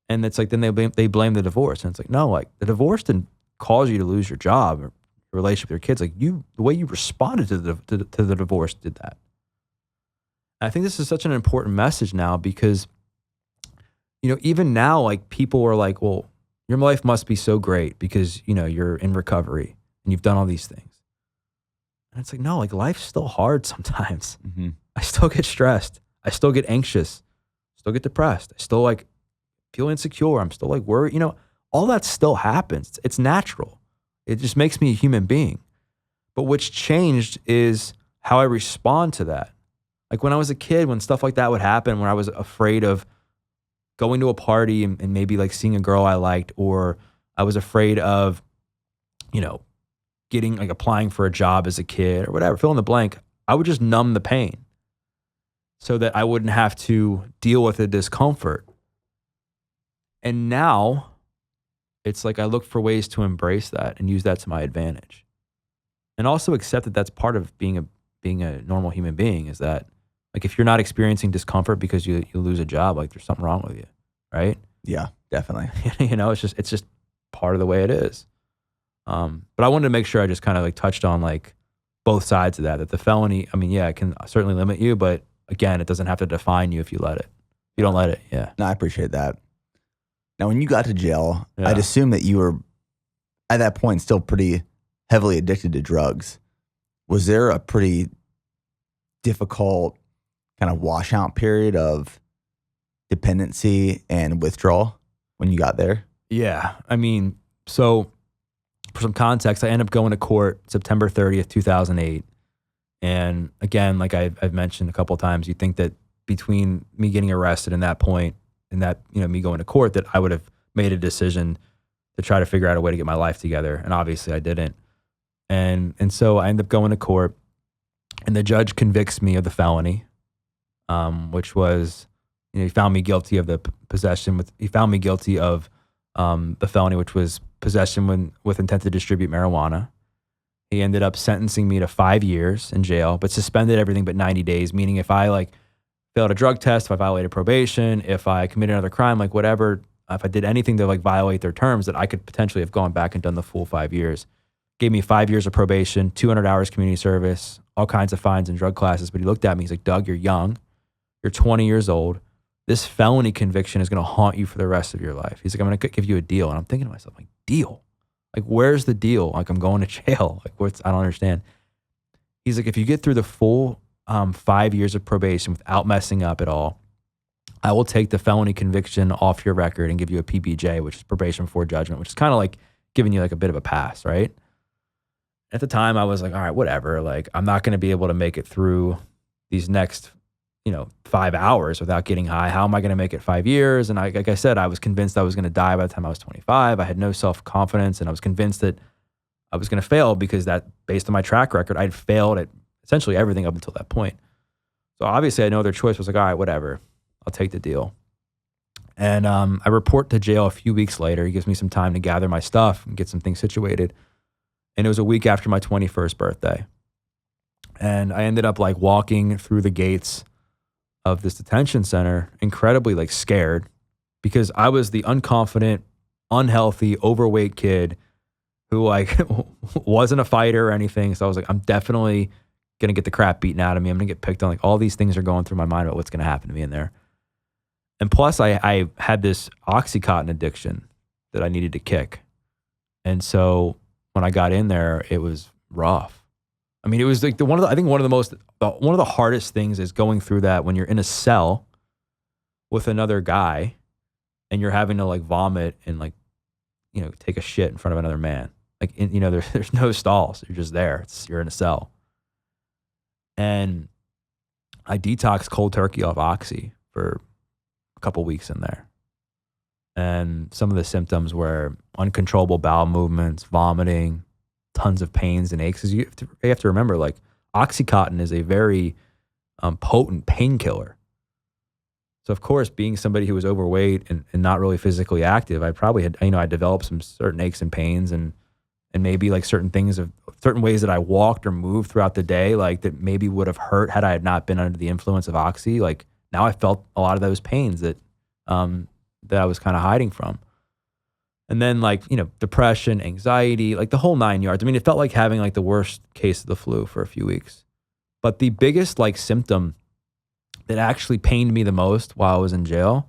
And it's like then they blame the divorce, and it's like, no, like the divorce didn't cause you to lose your job or your relationship with your kids. Like the way you responded to the divorce did that. And I think this is such an important message now because, even now, like people are like, well, your life must be so great because, you're in recovery and you've done all these things. And it's like, no, like life's still hard sometimes. Mm-hmm. I still get stressed. I still get anxious. Still get depressed. I still like feel insecure. I'm still like worried. You know, all that still happens. It's natural. It just makes me a human being. But what's changed is how I respond to that. Like when I was a kid, when stuff like that would happen, when I was afraid of going to a party and maybe like seeing a girl I liked, or I was afraid of, you know, getting like applying for a job as a kid or whatever, fill in the blank, I would just numb the pain so that I wouldn't have to deal with the discomfort. And now it's like I look for ways to embrace that and use that to my advantage. And also accept that that's part of being a normal human being, is that like if you're not experiencing discomfort because you lose a job, like there's something wrong with you, right? Yeah, definitely. You know, it's just part of the way it is. But I wanted to make sure I just kind of like touched on like both sides of that the felony, I mean, yeah, it can certainly limit you, but again, it doesn't have to define you if you let it. If you don't let it, yeah. No, I appreciate that. Now, when you got to jail, Yeah. I'd assume that you were at that point still pretty heavily addicted to drugs. Was there a pretty difficult kind of washout period of dependency and withdrawal when you got there? Yeah. I mean, so for some context, I ended up going to court September 30th, 2008. And again, like I've mentioned a couple of times, you think that between me getting arrested and that point and that, you know, me going to court, that I would have made a decision to try to figure out a way to get my life together. And obviously I didn't. And so I end up going to court and the judge convicts me of the felony, which was, you know, he found me guilty of the he found me guilty of the felony, which was possession with intent to distribute marijuana. He ended up sentencing me to 5 years in jail, but suspended everything but 90 days, meaning if I like failed a drug test, if I violated probation, if I committed another crime, like whatever, if I did anything to like violate their terms, that I could potentially have gone back and done the full 5 years. Gave me 5 years of probation, 200 hours community service, all kinds of fines and drug classes. But he looked at me, he's like, Doug, you're young, you're 20 years old. This felony conviction is going to haunt you for the rest of your life. He's like, I'm going to give you a deal. And I'm thinking to myself, like, deal? Like, where's the deal? Like, I'm going to jail. Like, I don't understand. He's like, if you get through the full 5 years of probation without messing up at all, I will take the felony conviction off your record and give you a PBJ, which is probation before judgment, which is kind of like giving you like a bit of a pass, right? At the time, I was like, all right, whatever. Like, I'm not going to be able to make it through these next, 5 hours without getting high. How am I going to make it 5 years? And like I said, I was convinced I was going to die by the time I was 25. I had no self-confidence, and I was convinced that I was going to fail because that, based on my track record, I'd failed at essentially everything up until that point. So obviously, I had no other choice. I was like, all right, whatever. I'll take the deal. And I report to jail a few weeks later. He gives me some time to gather my stuff and get some things situated. And it was a week after my 21st birthday. And I ended up like walking through the gates of this detention center, incredibly like scared, because I was the unconfident, unhealthy, overweight kid who like wasn't a fighter or anything. So I was like, I'm definitely going to get the crap beaten out of me. I'm going to get picked on. Like all these things are going through my mind about what's going to happen to me in there. And plus I had this Oxycontin addiction that I needed to kick. And so when I got in there, it was rough. I mean, it was like one of the hardest things is going through that when you're in a cell with another guy and you're having to like vomit and like, take a shit in front of another man. Like, there's no stalls. You're just there. You're in a cell. And I detoxed cold turkey off Oxy for a couple weeks in there. And some of the symptoms were uncontrollable bowel movements, vomiting, tons of pains and aches. You have to remember, like, Oxycontin is a very potent painkiller. So, of course, being somebody who was overweight and not really physically active, I probably had, I developed some certain aches and pains and maybe like certain ways that I walked or moved throughout the day, like that maybe would have hurt had I had not been under the influence of Oxy. Like now I felt a lot of those pains that I was kind of hiding from. And then like, depression, anxiety, like the whole 9 yards. I mean, it felt like having like the worst case of the flu for a few weeks. But the biggest like symptom that actually pained me the most while I was in jail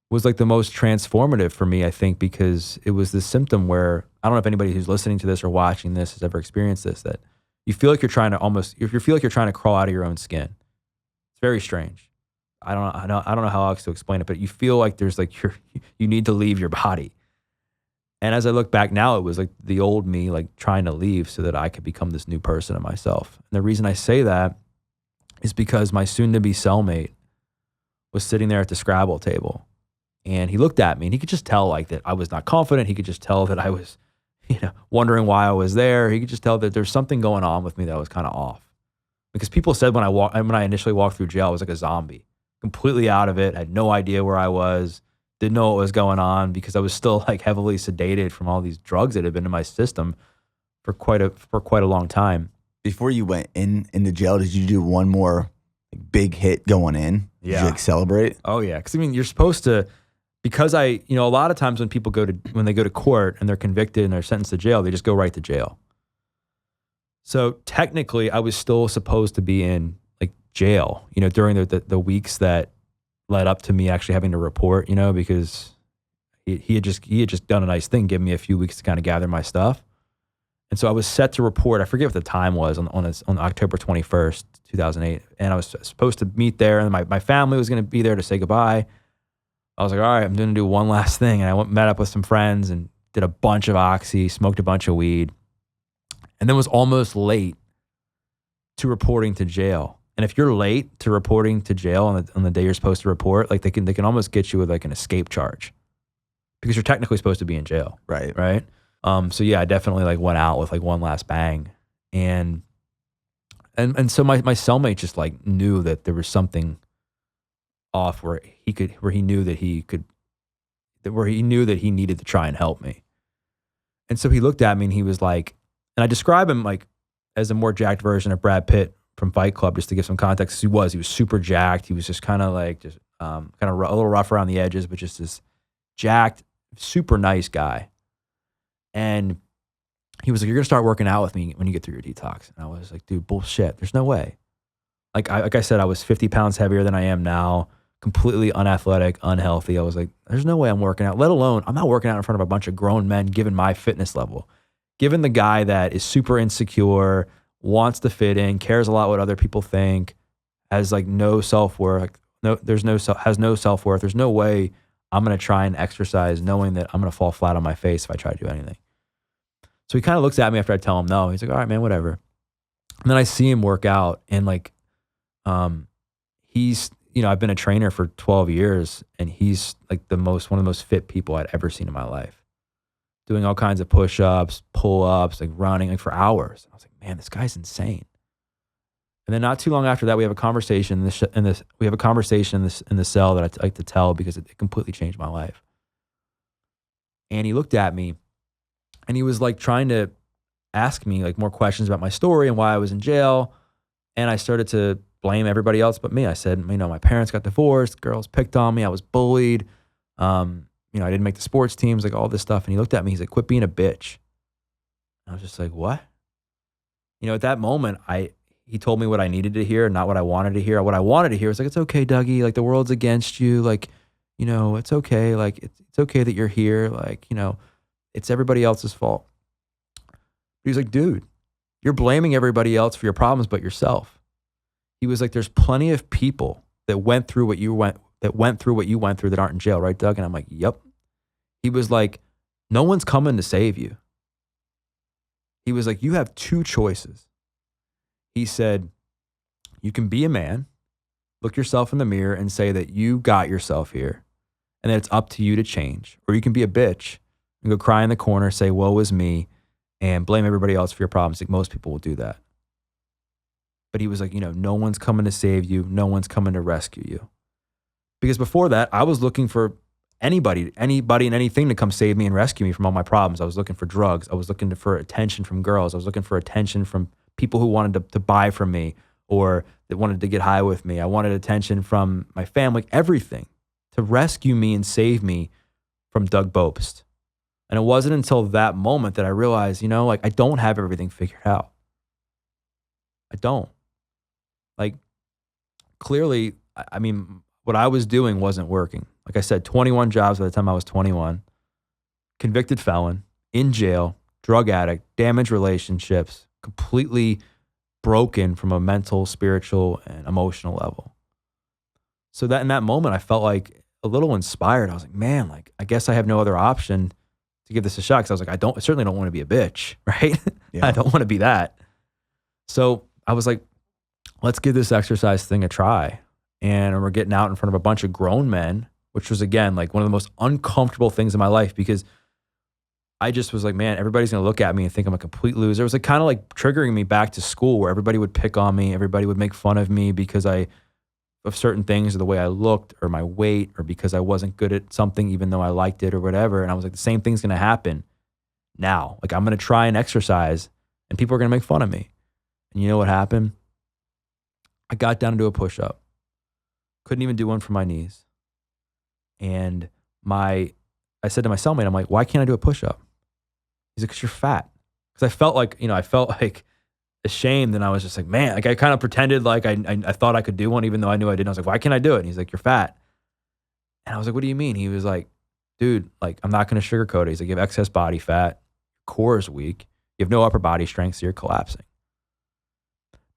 was like the most transformative for me, I think, because it was this symptom where, I don't know if anybody who's listening to this or watching this has ever experienced this, that you feel like you're trying to crawl out of your own skin. It's very strange. I don't know how else to explain it, but you feel like there's like you need to leave your body. And as I look back now, it was like the old me, like trying to leave so that I could become this new person of myself. And the reason I say that is because my soon-to-be cellmate was sitting there at the Scrabble table, and he looked at me, and he could just tell like that I was not confident. He could just tell that I was, wondering why I was there. He could just tell that there's something going on with me that was kind of off. Because people said when I initially walked through jail, I was like a zombie, completely out of it, had no idea where I was. Didn't know what was going on because I was still like heavily sedated from all these drugs that had been in my system for quite a long time. Before you went into jail, did you do one more big hit going in? Did you like celebrate? Oh yeah, because you're supposed to. Because a lot of times when they go to court and they're convicted and they're sentenced to jail, they just go right to jail. So technically, I was still supposed to be in like jail, during the weeks that led up to me actually having to report, because he had just done a nice thing, give me a few weeks to kind of gather my stuff. And so I was set to report. I forget what the time was on October 21st, 2008. And I was supposed to meet there, and my family was going to be there to say goodbye. I was like, all right, I'm going to do one last thing. And I met up with some friends and did a bunch of oxy, smoked a bunch of weed, and then was almost late to reporting to jail. And if you're late to reporting to jail on the day you're supposed to report, like they can almost get you with like an escape charge because you're technically supposed to be in jail. Right. Right. So yeah, I definitely like went out with like one last bang. And so my cellmate just like knew that there was something off where he knew that he needed to try and help me. And so he looked at me and he was like, and I describe him like as a more jacked version of Brad Pitt from Fight Club, just to give some context. He was super jacked. He was just kind of like a little rough around the edges, but just this jacked, super nice guy. And he was like, you're going to start working out with me when you get through your detox. And I was like, dude, bullshit. There's no way. Like I said, I was 50 pounds heavier than I am now, completely unathletic, unhealthy. I was like, there's no way I'm working out, let alone I'm not working out in front of a bunch of grown men given my fitness level. Given the guy that is super insecure, wants to fit in, cares a lot what other people think, has like no self-worth, has no self-worth. There's no way I'm going to try and exercise knowing that I'm going to fall flat on my face if I try to do anything. So he kind of looks at me after I tell him no. He's like, all right, man, whatever. And then I see him work out, and like, he's, I've been a trainer for 12 years, and he's like one of the most fit people I'd ever seen in my life, doing all kinds of push-ups, pull-ups, like running like for hours. I was like, man, this guy's insane. And then not too long after that, we have a conversation in the cell that I like to tell because it completely changed my life. And he looked at me, and he was like trying to ask me like more questions about my story and why I was in jail. And I started to blame everybody else but me. I said, my parents got divorced, girls picked on me, I was bullied. I didn't make the sports teams, like all this stuff. And he looked at me, he's like, quit being a bitch. And I was just like, what? At that moment, he told me what I needed to hear, not what I wanted to hear. What I wanted to hear was like, it's okay, Dougie. Like the world's against you. Like, it's okay. Like it's okay that you're here. Like, it's everybody else's fault. But he was like, dude, you're blaming everybody else for your problems but yourself. He was like, there's plenty of people that went through what you went through that aren't in jail, right, Doug? And I'm like, yep. He was like, no one's coming to save you. He was like, you have two choices. He said, you can be a man, look yourself in the mirror and say that you got yourself here and that it's up to you to change. Or you can be a bitch and go cry in the corner, say, woe is me, and blame everybody else for your problems. Like most people will do that. But he was like, no one's coming to save you. No one's coming to rescue you. Because before that, I was looking for anybody and anything to come save me and rescue me from all my problems. I was looking for drugs. I was looking for attention from girls. I was looking for attention from people who wanted to buy from me or that wanted to get high with me. I wanted attention from my family, everything to rescue me and save me from Doug Bopst. And it wasn't until that moment that I realized, I don't have everything figured out. I don't. Like, clearly, what I was doing wasn't working. Like I said, 21 jobs by the time I was 21, convicted felon, in jail, drug addict, damaged relationships, completely broken from a mental, spiritual, and emotional level. So that in that moment, I felt like a little inspired. I was like, man, like, I guess I have no other option to give this a shot. Cause I was like, I certainly don't want to be a bitch, right? Yeah. I don't want to be that. So I was like, let's give this exercise thing a try. And we're getting out in front of a bunch of grown men, which was, again, like one of the most uncomfortable things in my life, because I just was like, man, everybody's going to look at me and think I'm a complete loser. It was like kind of like triggering me back to school, where everybody would pick on me. Everybody would make fun of me because of certain things, or the way I looked, or my weight, or because I wasn't good at something, even though I liked it or whatever. And I was like, the same thing's going to happen now. Like, I'm going to try and exercise and people are going to make fun of me. And you know what happened? I got down to do a push-up. Couldn't even do one for my knees. And I said to my cellmate, I'm like, why can't I do a push-up? He's like, because you're fat. Because I felt like ashamed. And I was just like, man, like I kind of pretended like I thought I could do one, even though I knew I didn't. I was like, why can't I do it? And he's like, you're fat. And I was like, what do you mean? He was like, dude, like, I'm not going to sugarcoat it. He's like, you have excess body fat, your core is weak, you have no upper body strength, so you're collapsing.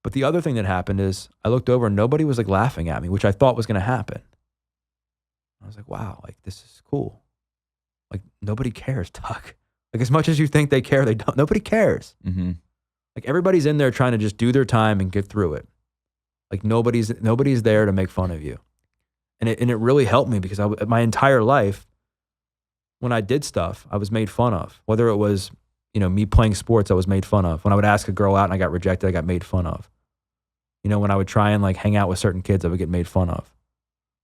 But the other thing that happened is I looked over and nobody was like laughing at me, which I thought was going to happen. I was like, wow, like, this is cool. Like, nobody cares, Doug. Like, as much as you think they care, they don't. Nobody cares. Mm-hmm. Like, everybody's in there trying to just do their time and get through it. Like, nobody's there to make fun of you. And it really helped me, because my entire life, when I did stuff, I was made fun of. Whether it was, me playing sports, I was made fun of. When I would ask a girl out and I got rejected, I got made fun of. When I would try and like hang out with certain kids, I would get made fun of.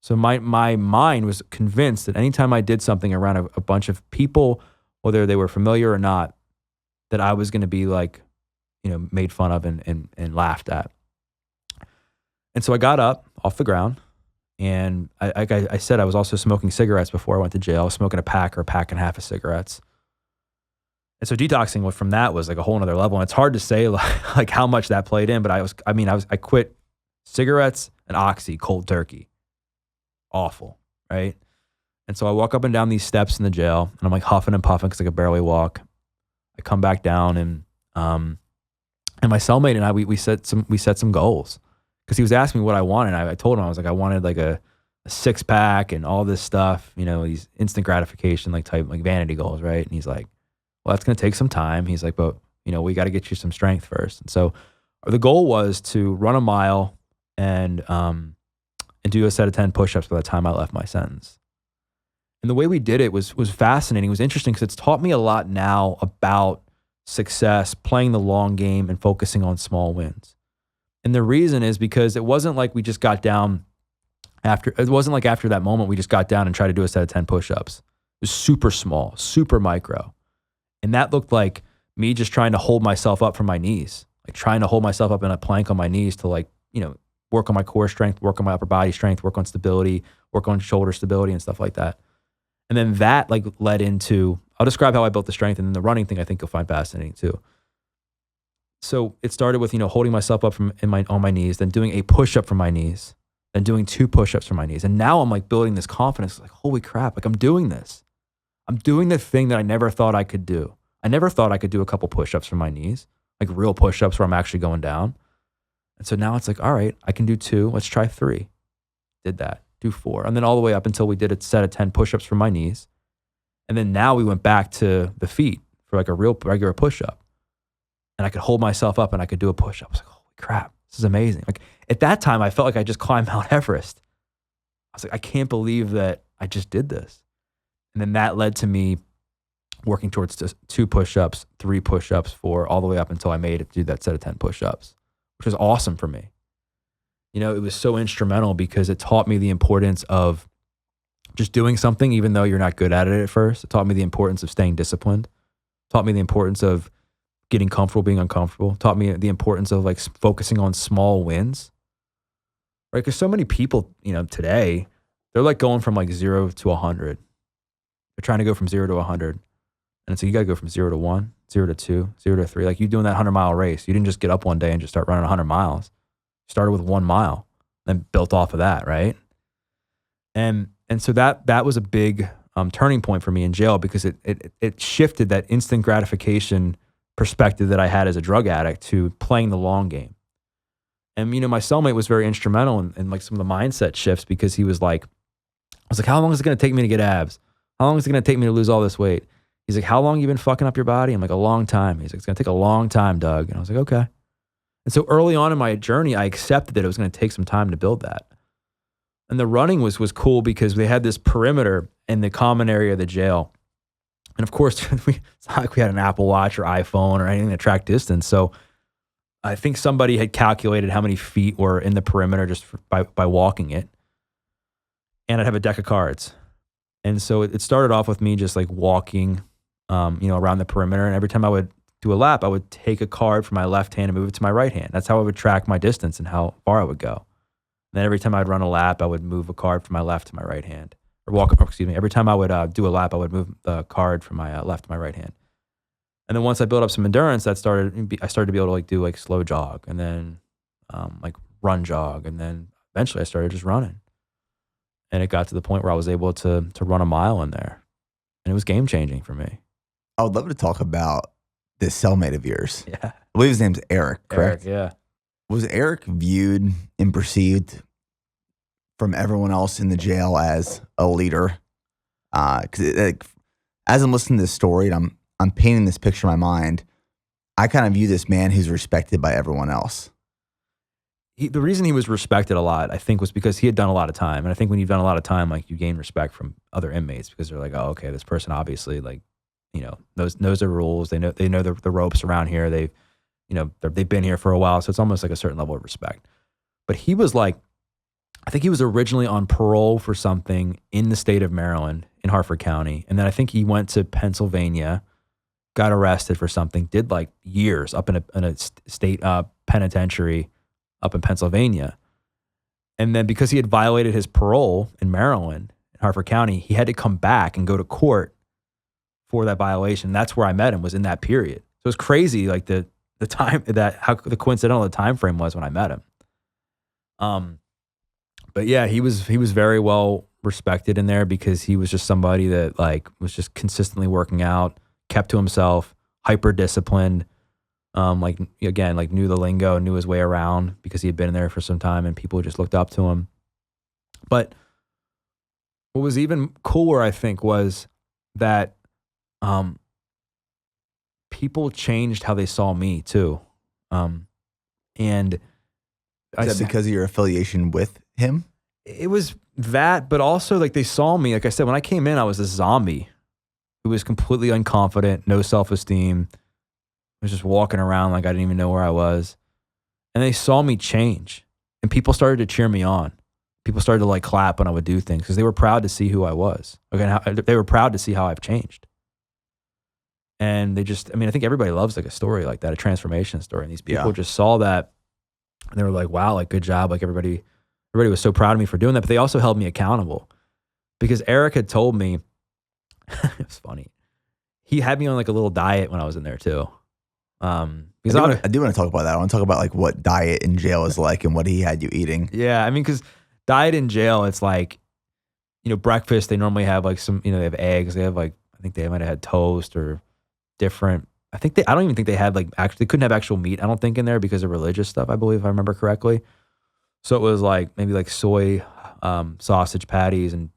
So my mind was convinced that anytime I did something around a bunch of people, whether they were familiar or not, that I was going to be like, made fun of and laughed at. And so I got up off the ground, and I said I was also smoking cigarettes before I went to jail. I was smoking a pack or a pack and a half of cigarettes. And so detoxing from that was like a whole nother level. And it's hard to say like how much that played in, but I quit cigarettes and oxy cold turkey. Awful, right? And so I walk up and down these steps in the jail, and I'm like huffing and puffing because I could barely walk. I come back down, and my cellmate and I, we set some goals, because he was asking me what I wanted. I told him, I was like, I wanted like a 6-pack and all this stuff, these instant gratification, like type, like vanity goals, right? And he's like, well, that's going to take some time. He's like, but we got to get you some strength first. And so the goal was to run a mile and do a set of 10 push-ups by the time I left my sentence. And the way we did it was fascinating. It was interesting because it's taught me a lot now about success, playing the long game, and focusing on small wins. And the reason is because it wasn't like we just got down after that moment we just got down and tried to do a set of 10 push-ups. It was super small, super micro. And that looked like me just trying to hold myself up from my knees, like trying to hold myself up in a plank on my knees to work on my core strength, work on my upper body strength, work on stability, work on shoulder stability and stuff like that. And then that led into, I'll describe how I built the strength, and then the running thing I think you'll find fascinating too. So it started with, holding myself up on my knees, then doing a push-up from my knees, then doing 2 push-ups from my knees. And now I'm like building this confidence, like, holy crap, like I'm doing this. I'm doing the thing that I never thought I could do. I never thought I could do a couple push-ups from my knees, like real push-ups where I'm actually going down. And so now it's like, all right, I can do 2. Let's try 3. Did that. Do 4. And then all the way up until we did a set of 10 push-ups from my knees. And then now we went back to the feet for like a real regular push-up. And I could hold myself up and I could do a push-up. I was like, holy crap, this is amazing. Like at that time, I felt like I just climbed Mount Everest. I was like, I can't believe that I just did this. And then that led to me working towards 2 push-ups, 3 push-ups, 4, all the way up until I made it to do that set of 10 push-ups, which was awesome for me. It was so instrumental because it taught me the importance of just doing something even though you're not good at it at first. It taught me the importance of staying disciplined. It taught me the importance of getting comfortable being uncomfortable. It taught me the importance of like focusing on small wins. Right? Because so many people, today, they're like going from like 0 to 100. They're trying to go from 0 to 100. And so you got to go from 0 to 1, 0 to 2, 0 to 3. Like you doing that 100-mile race. You didn't just get up one day and just start running 100 miles. You started with 1 mile, then built off of that, right? And so that was a big turning point for me in jail, because it shifted that instant gratification perspective that I had as a drug addict to playing the long game. And, my cellmate was very instrumental in like some of the mindset shifts, because he was like, I was like, how long is it going to take me to get abs? How long is it going to take me to lose all this weight? He's like, how long have you been fucking up your body? I'm like, a long time. He's like, it's going to take a long time, Doug. And I was like, okay. And so early on in my journey, I accepted that it was going to take some time to build that. And the running was cool because they had this perimeter in the common area of the jail. And of course, it's not like we had an Apple Watch or iPhone or anything to track distance. So I think somebody had calculated how many feet were in the perimeter just by walking it. And I'd have a deck of cards. And so it started off with me just like walking, around the perimeter. And every time I would do a lap, I would take a card from my left hand and move it to my right hand. That's how I would track my distance and how far I would go. And then every time I'd run a lap, I would move a card from my left to my right hand. Every time I would do a lap, I would move the card from my left to my right hand. And then once I built up some endurance, I started to be able to like do like slow jog, and then like run jog. And then eventually I started just running. And it got to the point where I was able to run a mile in there. And it was game changing for me. I would love to talk about this cellmate of yours. Yeah. I believe his name's Eric, correct? Eric, yeah. Was Eric viewed and perceived from everyone else in the jail as a leader? Because as I'm listening to this story and I'm painting this picture in my mind, I kind of view this man who's respected by everyone else. The reason he was respected a lot, I think, was because he had done a lot of time. And I think when you've done a lot of time, like, you gain respect from other inmates, because they're like, oh, okay, this person obviously, like, knows the rules. They know the ropes around here. They've been here for a while. So it's almost like a certain level of respect. But he was like, I think he was originally on parole for something in the state of Maryland, in Harford County. And then I think he went to Pennsylvania, got arrested for something, did like years up in a state penitentiary up in Pennsylvania. And then because he had violated his parole in Maryland, in Harford County, he had to come back and go to court for that violation. That's where I met him, was in that period. So it was crazy, like the time how the coincidental the time frame was when I met him. But yeah, he was very well respected in there, because he was just somebody that like was just consistently working out, kept to himself, hyper disciplined. Like, again, like knew the lingo, knew his way around, because he had been in there for some time and people just looked up to him. But what was even cooler, I think, was that people changed how they saw me too. And Is that because of your affiliation with him? It was that, but also like they saw me, like I said, when I came in, I was a zombie who was completely unconfident, no self-esteem. I was just walking around like I didn't even know where I was. And they saw me change, and people started to cheer me on. People started to like clap when I would do things, because they were proud to see who I was. They were proud to see how I've changed. And they just, I think everybody loves like a story like that, a transformation story. And these people just saw that, and they were like, wow, like good job. Like everybody was so proud of me for doing that. But they also held me accountable, because Eric had told me, it was funny. He had me on like a little diet when I was in there too. Because I do want to talk about that. I want to talk about like what diet in jail is like and what he had you eating. Yeah. because diet in jail, it's like, breakfast, they normally have like some, they have eggs. They have like, I think they might have had toast or different. I don't even think they had like, actually, they couldn't have actual meat, I don't think, in there because of religious stuff, I believe, if I remember correctly. So it was like maybe like soy sausage patties and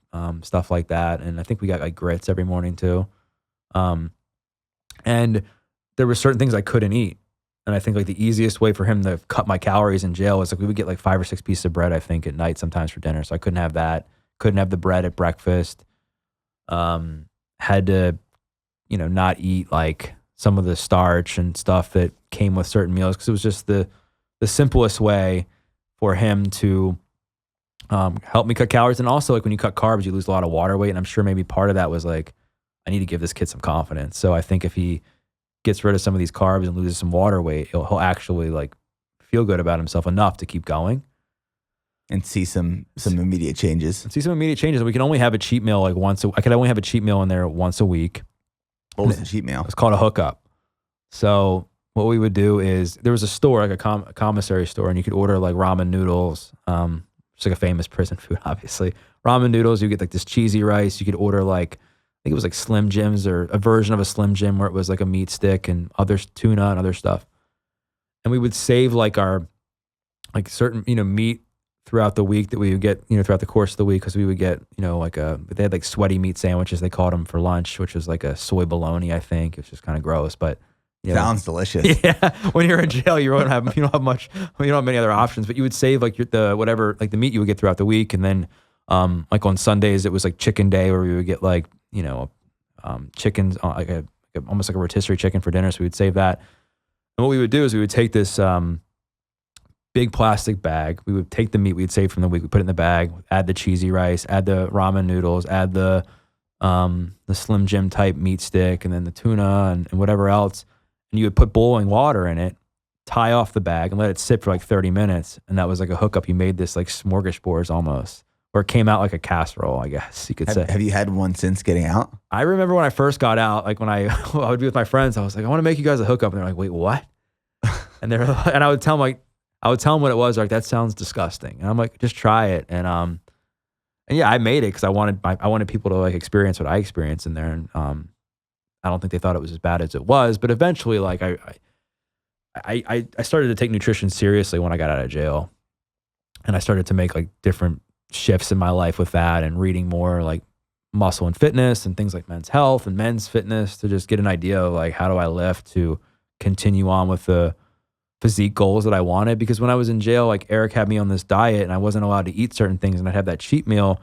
stuff like that. And I think we got like grits every morning too. And there were certain things I couldn't eat. And I think like the easiest way for him to cut my calories in jail was like we would get like 5 or 6 pieces of bread, I think, at night sometimes for dinner. So I couldn't have that. Couldn't have the bread at breakfast. Had to, not eat like some of the starch and stuff that came with certain meals, because it was just the simplest way for him to help me cut calories. And also, like when you cut carbs, you lose a lot of water weight. And I'm sure maybe part of that was like, I need to give this kid some confidence. So I think if he gets rid of some of these carbs and loses some water weight, he'll actually like feel good about himself enough to keep going and see some immediate changes. And we can only have a cheat meal like I could only have a cheat meal in there once a week. What was the cheat meal? It's called a hookup. So what we would do is there was a store, like a commissary store, and you could order like ramen noodles. It's like a famous prison food, obviously. Ramen noodles, you get like this cheesy rice. You could order like, I think it was like Slim Jims, or a version of a Slim Jim where it was like a meat stick and other tuna and other stuff. And we would save like our like certain, meat throughout the week that we would get, throughout the course of the week, because we would get, they had like sweaty meat sandwiches, they called them, for lunch, which was like a soy bologna, I think. It was just kind of gross, but sounds delicious. Yeah, when you're in jail, you don't have much, you don't have many other options, but you would save like the meat you would get throughout the week, and then like on Sundays it was like chicken day, where we would get like chickens, almost like a rotisserie chicken for dinner. So we would save that, and what we would do is we would take this big plastic bag. We would take the meat we'd saved from the week, we put it in the bag, add the cheesy rice, add the ramen noodles, add the Slim Jim type meat stick, and then the tuna and whatever else. And you would put boiling water in it, tie off the bag, and let it sit for like 30 minutes. And that was like a hookup. You made this like smorgasbord almost, or it came out like a casserole, I guess you could say. Have you had one since getting out? I remember when I first got out, like when I would be with my friends, I was like, I want to make you guys a hookup. And they're like, wait, what? And I would tell them what it was. Like, that sounds disgusting. And I'm like, just try it. And yeah, I made it because I wanted people to like experience what I experienced in there. And I don't think they thought it was as bad as it was, but eventually, like I started to take nutrition seriously when I got out of jail, and I started to make like different shifts in my life with that, and reading more like muscle and fitness and things like men's health and men's fitness, to just get an idea of like, how do I lift to continue on with the physique goals that I wanted. Because when I was in jail, like Eric had me on this diet and I wasn't allowed to eat certain things, and I'd have that cheat meal,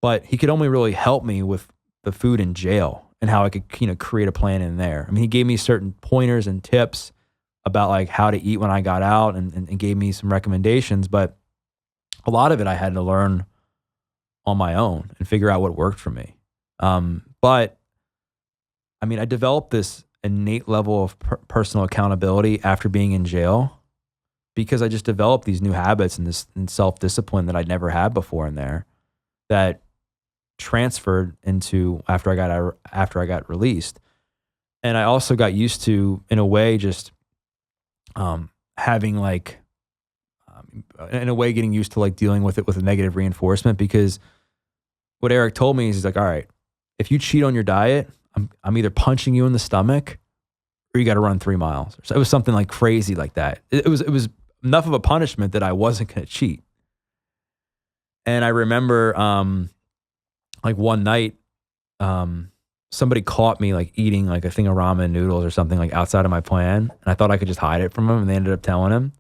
but he could only really help me with the food in jail and how I could, create a plan in there. I mean, he gave me certain pointers and tips about like how to eat when I got out, and gave me some recommendations, but a lot of it I had to learn on my own and figure out what worked for me. But I mean, I developed this innate level of personal accountability after being in jail, because I just developed these new habits and self-discipline that I'd never had before in there, that transferred into after I got released. And I also got used to, in a way, just having like in a way getting used to like dealing with it with a negative reinforcement. Because what Eric told me is, he's like, all right, if you cheat on your diet, I'm either punching you in the stomach, or you got to run 3 miles. So it was something like crazy like that. It was enough of a punishment that I wasn't going to cheat. And I remember like one night, somebody caught me like eating like a thing of ramen noodles or something like outside of my plan. And I thought I could just hide it from him, and they ended up telling him.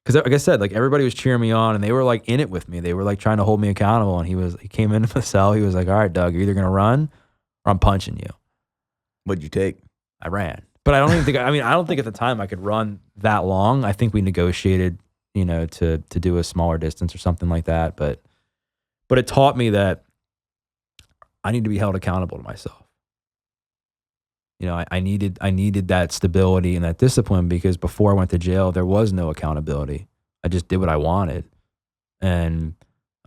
Because like I said, like everybody was cheering me on, and they were like in it with me. They were like trying to hold me accountable. And he came into the cell. He was like, all right, Doug, you're either going to run or I'm punching you. What'd you take? I ran. But I don't even think, I don't think at the time I could run that long. I think we negotiated, to do a smaller distance or something like that. But it taught me that I need to be held accountable to myself. I needed that stability and that discipline, because before I went to jail, there was no accountability. I just did what I wanted. And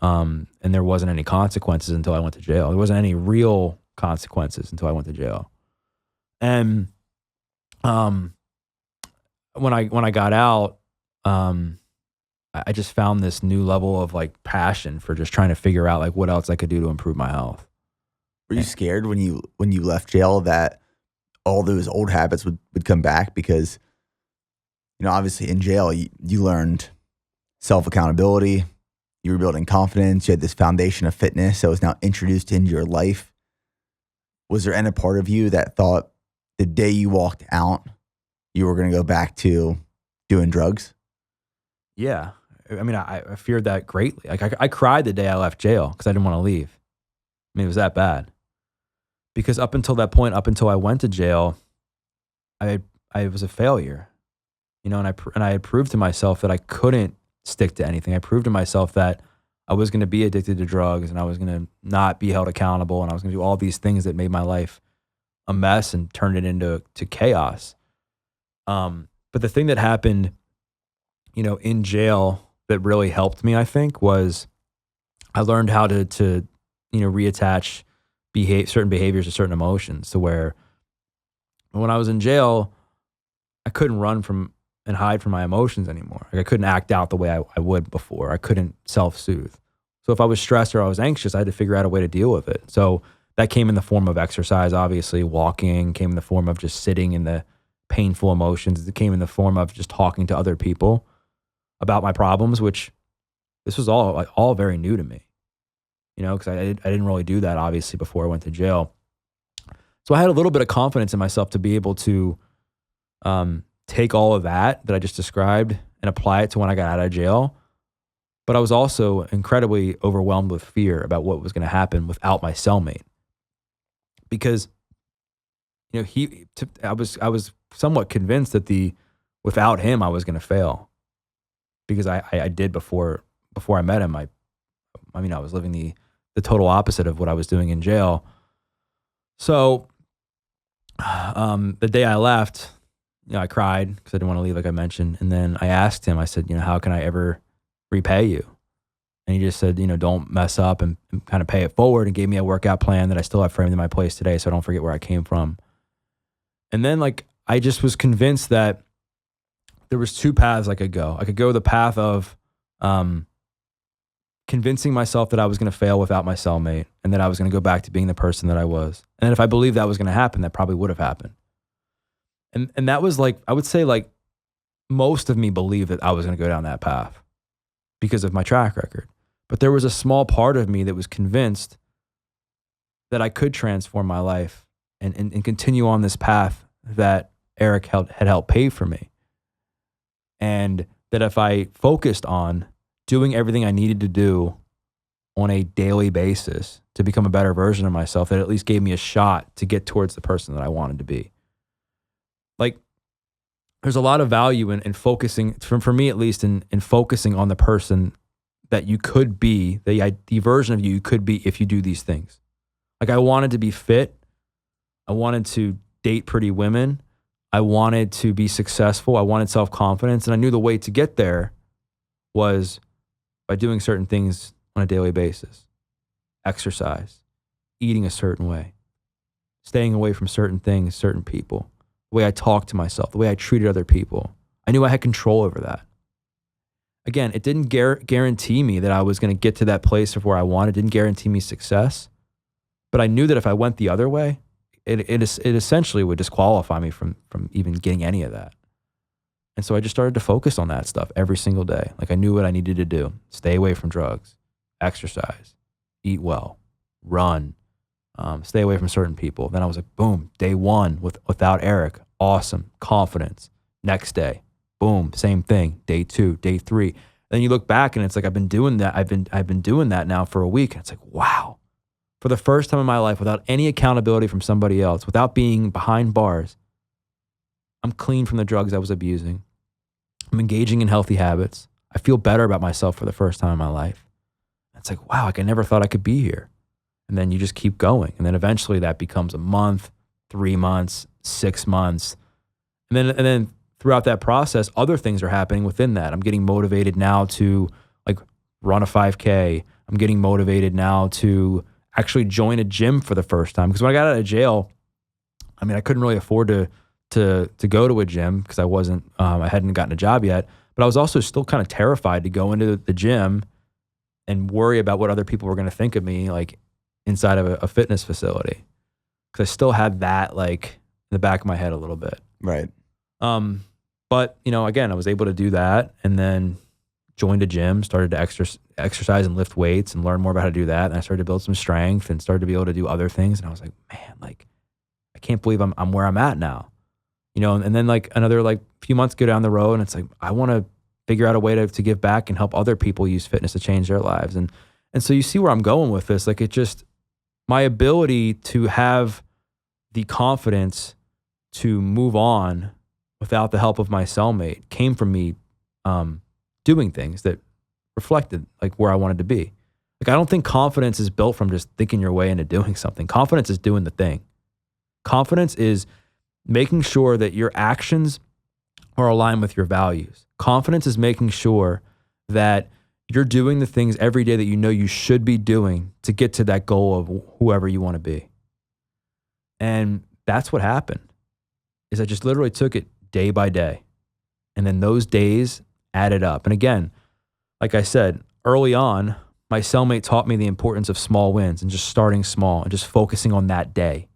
there wasn't any consequences until I went to jail. There wasn't any real consequences until I went to jail. And when I got out, I just found this new level of like passion for just trying to figure out like what else I could do to improve my health. Were you scared when you left jail that all those old habits would come back? Because, obviously in jail, you learned self-accountability, you were building confidence, you had this foundation of fitness that was now introduced into your life. Was there any part of you that thought the day you walked out, you were going to go back to doing drugs? Yeah. I mean, I feared that greatly. Like I cried the day I left jail because I didn't want to leave. I mean, it was that bad. Because up until that point, up until I went to jail, I was a failure, and I had proved to myself that I couldn't stick to anything. I proved to myself that I was going to be addicted to drugs, and I was going to not be held accountable, and I was going to do all these things that made my life a mess and turned it into chaos. But the thing that happened, in jail that really helped me, I think, was I learned how to reattach certain behaviors to certain emotions, to where when I was in jail, I couldn't run from and hide from my emotions anymore. Like I couldn't act out the way I would before. I couldn't self-soothe. So if I was stressed or I was anxious, I had to figure out a way to deal with it. So that came in the form of exercise, obviously. Walking came in the form of just sitting in the painful emotions. It came in the form of just talking to other people about my problems, which this was all very new to me, because I didn't really do that obviously before I went to jail. So I had a little bit of confidence in myself to be able to take all of that I just described and apply it to when I got out of jail. But I was also incredibly overwhelmed with fear about what was going to happen without my cellmate, because I was somewhat convinced that without him I was going to fail, because I did before I met him. I was living the total opposite of what I was doing in jail. So the day I left, I cried because I didn't want to leave, like I mentioned. And then I asked him, I said, how can I ever repay you? And he just said, don't mess up and kind of pay it forward, and gave me a workout plan that I still have framed in my place today, so I don't forget where I came from. And then I just was convinced that there was two paths I could go. I could go the path of convincing myself that I was going to fail without my cellmate, and that I was going to go back to being the person that I was. And then if I believed that was going to happen, that probably would have happened. And that was I would say most of me believed that I was going to go down that path because of my track record. But there was a small part of me that was convinced that I could transform my life and continue on this path that Eric had helped pave for me. And that if I focused on doing everything I needed to do on a daily basis to become a better version of myself, that at least gave me a shot to get towards the person that I wanted to be. There's a lot of value in focusing, for me at least, in focusing on the person that you could be, the version of you could be if you do these things. I wanted to be fit. I wanted to date pretty women. I wanted to be successful. I wanted self-confidence. And I knew the way to get there was by doing certain things on a daily basis. Exercise, eating a certain way, staying away from certain things, certain people, the way I talked to myself, the way I treated other people. I knew I had control over that. Again, it didn't guarantee me that I was going to get to that place of where I wanted. It didn't guarantee me success. But I knew that if I went the other way, it essentially would disqualify me from even getting any of that. And so I just started to focus on that stuff every single day. I knew what I needed to do. Stay away from drugs, exercise, eat well, run, stay away from certain people. Then I was like, boom, day one without Eric, awesome, confidence. Next day, boom, same thing. Day two, day three. Then you look back and it's I've been doing that. I've been doing that now for a week. And it's wow. For the first time in my life, without any accountability from somebody else, without being behind bars, I'm clean from the drugs I was abusing. I'm engaging in healthy habits. I feel better about myself for the first time in my life. It's wow, I never thought I could be here. And then you just keep going. And then eventually that becomes a month, 3 months, 6 months. And then throughout that process, other things are happening within that. I'm getting motivated now to run a 5K. I'm getting motivated now to actually join a gym for the first time. Because when I got out of jail, I couldn't really afford to go to a gym because I hadn't gotten a job yet. But I was also still kind of terrified to go into the gym and worry about what other people were going to think of me, inside of a fitness facility. Because I still had that in the back of my head a little bit. Right. But again, I was able to do that, and then joined a gym, started to exercise and lift weights and learn more about how to do that. And I started to build some strength and started to be able to do other things. And I was like, man, I can't believe I'm where I'm at now. And then another few months go down the road, and it's I want to figure out a way to give back and help other people use fitness to change their lives. And so you see where I'm going with this. My ability to have the confidence to move on without the help of my cellmate came from me doing things that reflected where I wanted to be. I don't think confidence is built from just thinking your way into doing something. Confidence is doing the thing. Confidence is making sure that your actions are aligned with your values. Confidence is making sure that you're doing the things every day that you know you should be doing to get to that goal of whoever you want to be. And that's what happened, is I just literally took it day by day. And then those days added up. And again, like I said, early on, my cellmate taught me the importance of small wins and just starting small and just focusing on that day.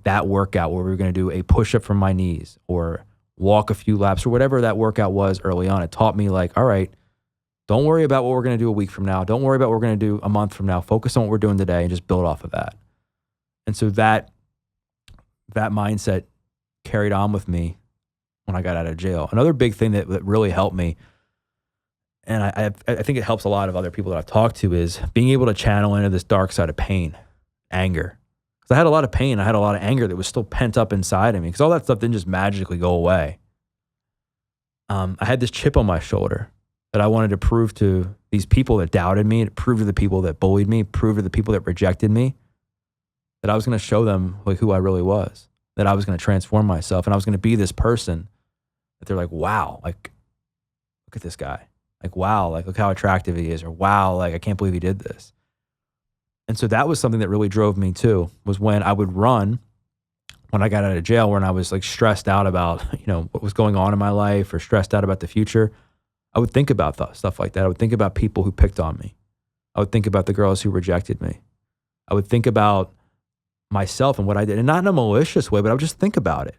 That workout where we were going to do a push-up from my knees or walk a few laps or whatever that workout was early on. It taught me like, all right, don't worry about what we're going to do a week from now. Don't worry about what we're going to do a month from now. Focus on what we're doing today and just build off of that. And so that mindset carried on with me when I got out of jail. Another big thing that really helped me, and I think it helps a lot of other people that I've talked to, is being able to channel into this dark side of pain, anger. Because I had a lot of pain. I had a lot of anger that was still pent up inside of me because all that stuff didn't just magically go away. I had this chip on my shoulder that I wanted to prove to these people that doubted me, to prove to the people that bullied me, prove to the people that rejected me, that I was going to show them like who I really was, that I was going to transform myself, and I was going to be this person that they're like, wow, like, look at this guy. Like, wow, like, look how attractive he is, or wow, like, I can't believe he did this. And so that was something that really drove me too, was when I would run, when I got out of jail, when I was like stressed out about, what was going on in my life or stressed out about the future, I would think about stuff like that. I would think about people who picked on me. I would think about the girls who rejected me. I would think about myself and what I did, and not in a malicious way, but I would just think about it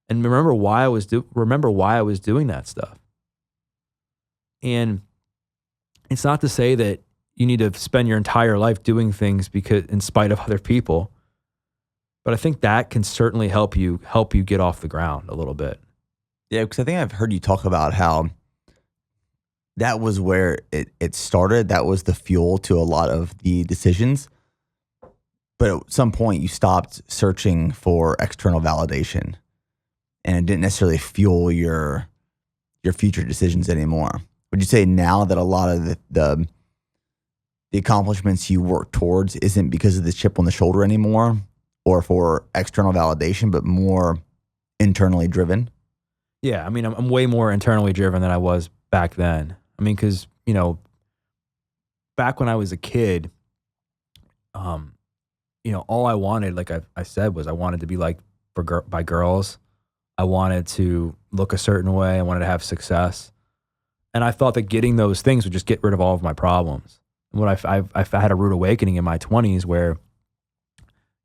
and remember why I was doing that stuff. And it's not to say that you need to spend your entire life doing things because in spite of other people, but I think that can certainly help you get off the ground a little bit. Yeah, because I think I've heard you talk about how that was where it started. That was the fuel to a lot of the decisions. But at some point you stopped searching for external validation, and it didn't necessarily fuel your future decisions anymore. Would you say now that a lot of the accomplishments you work towards isn't because of the chip on the shoulder anymore or for external validation, but more internally driven? Yeah, I mean, I'm way more internally driven than I was back then. I mean, because, back when I was a kid, all I wanted, like I said, was I wanted to be liked by girls. I wanted to look a certain way. I wanted to have success. And I thought that getting those things would just get rid of all of my problems. And what I had a rude awakening in my 20s where,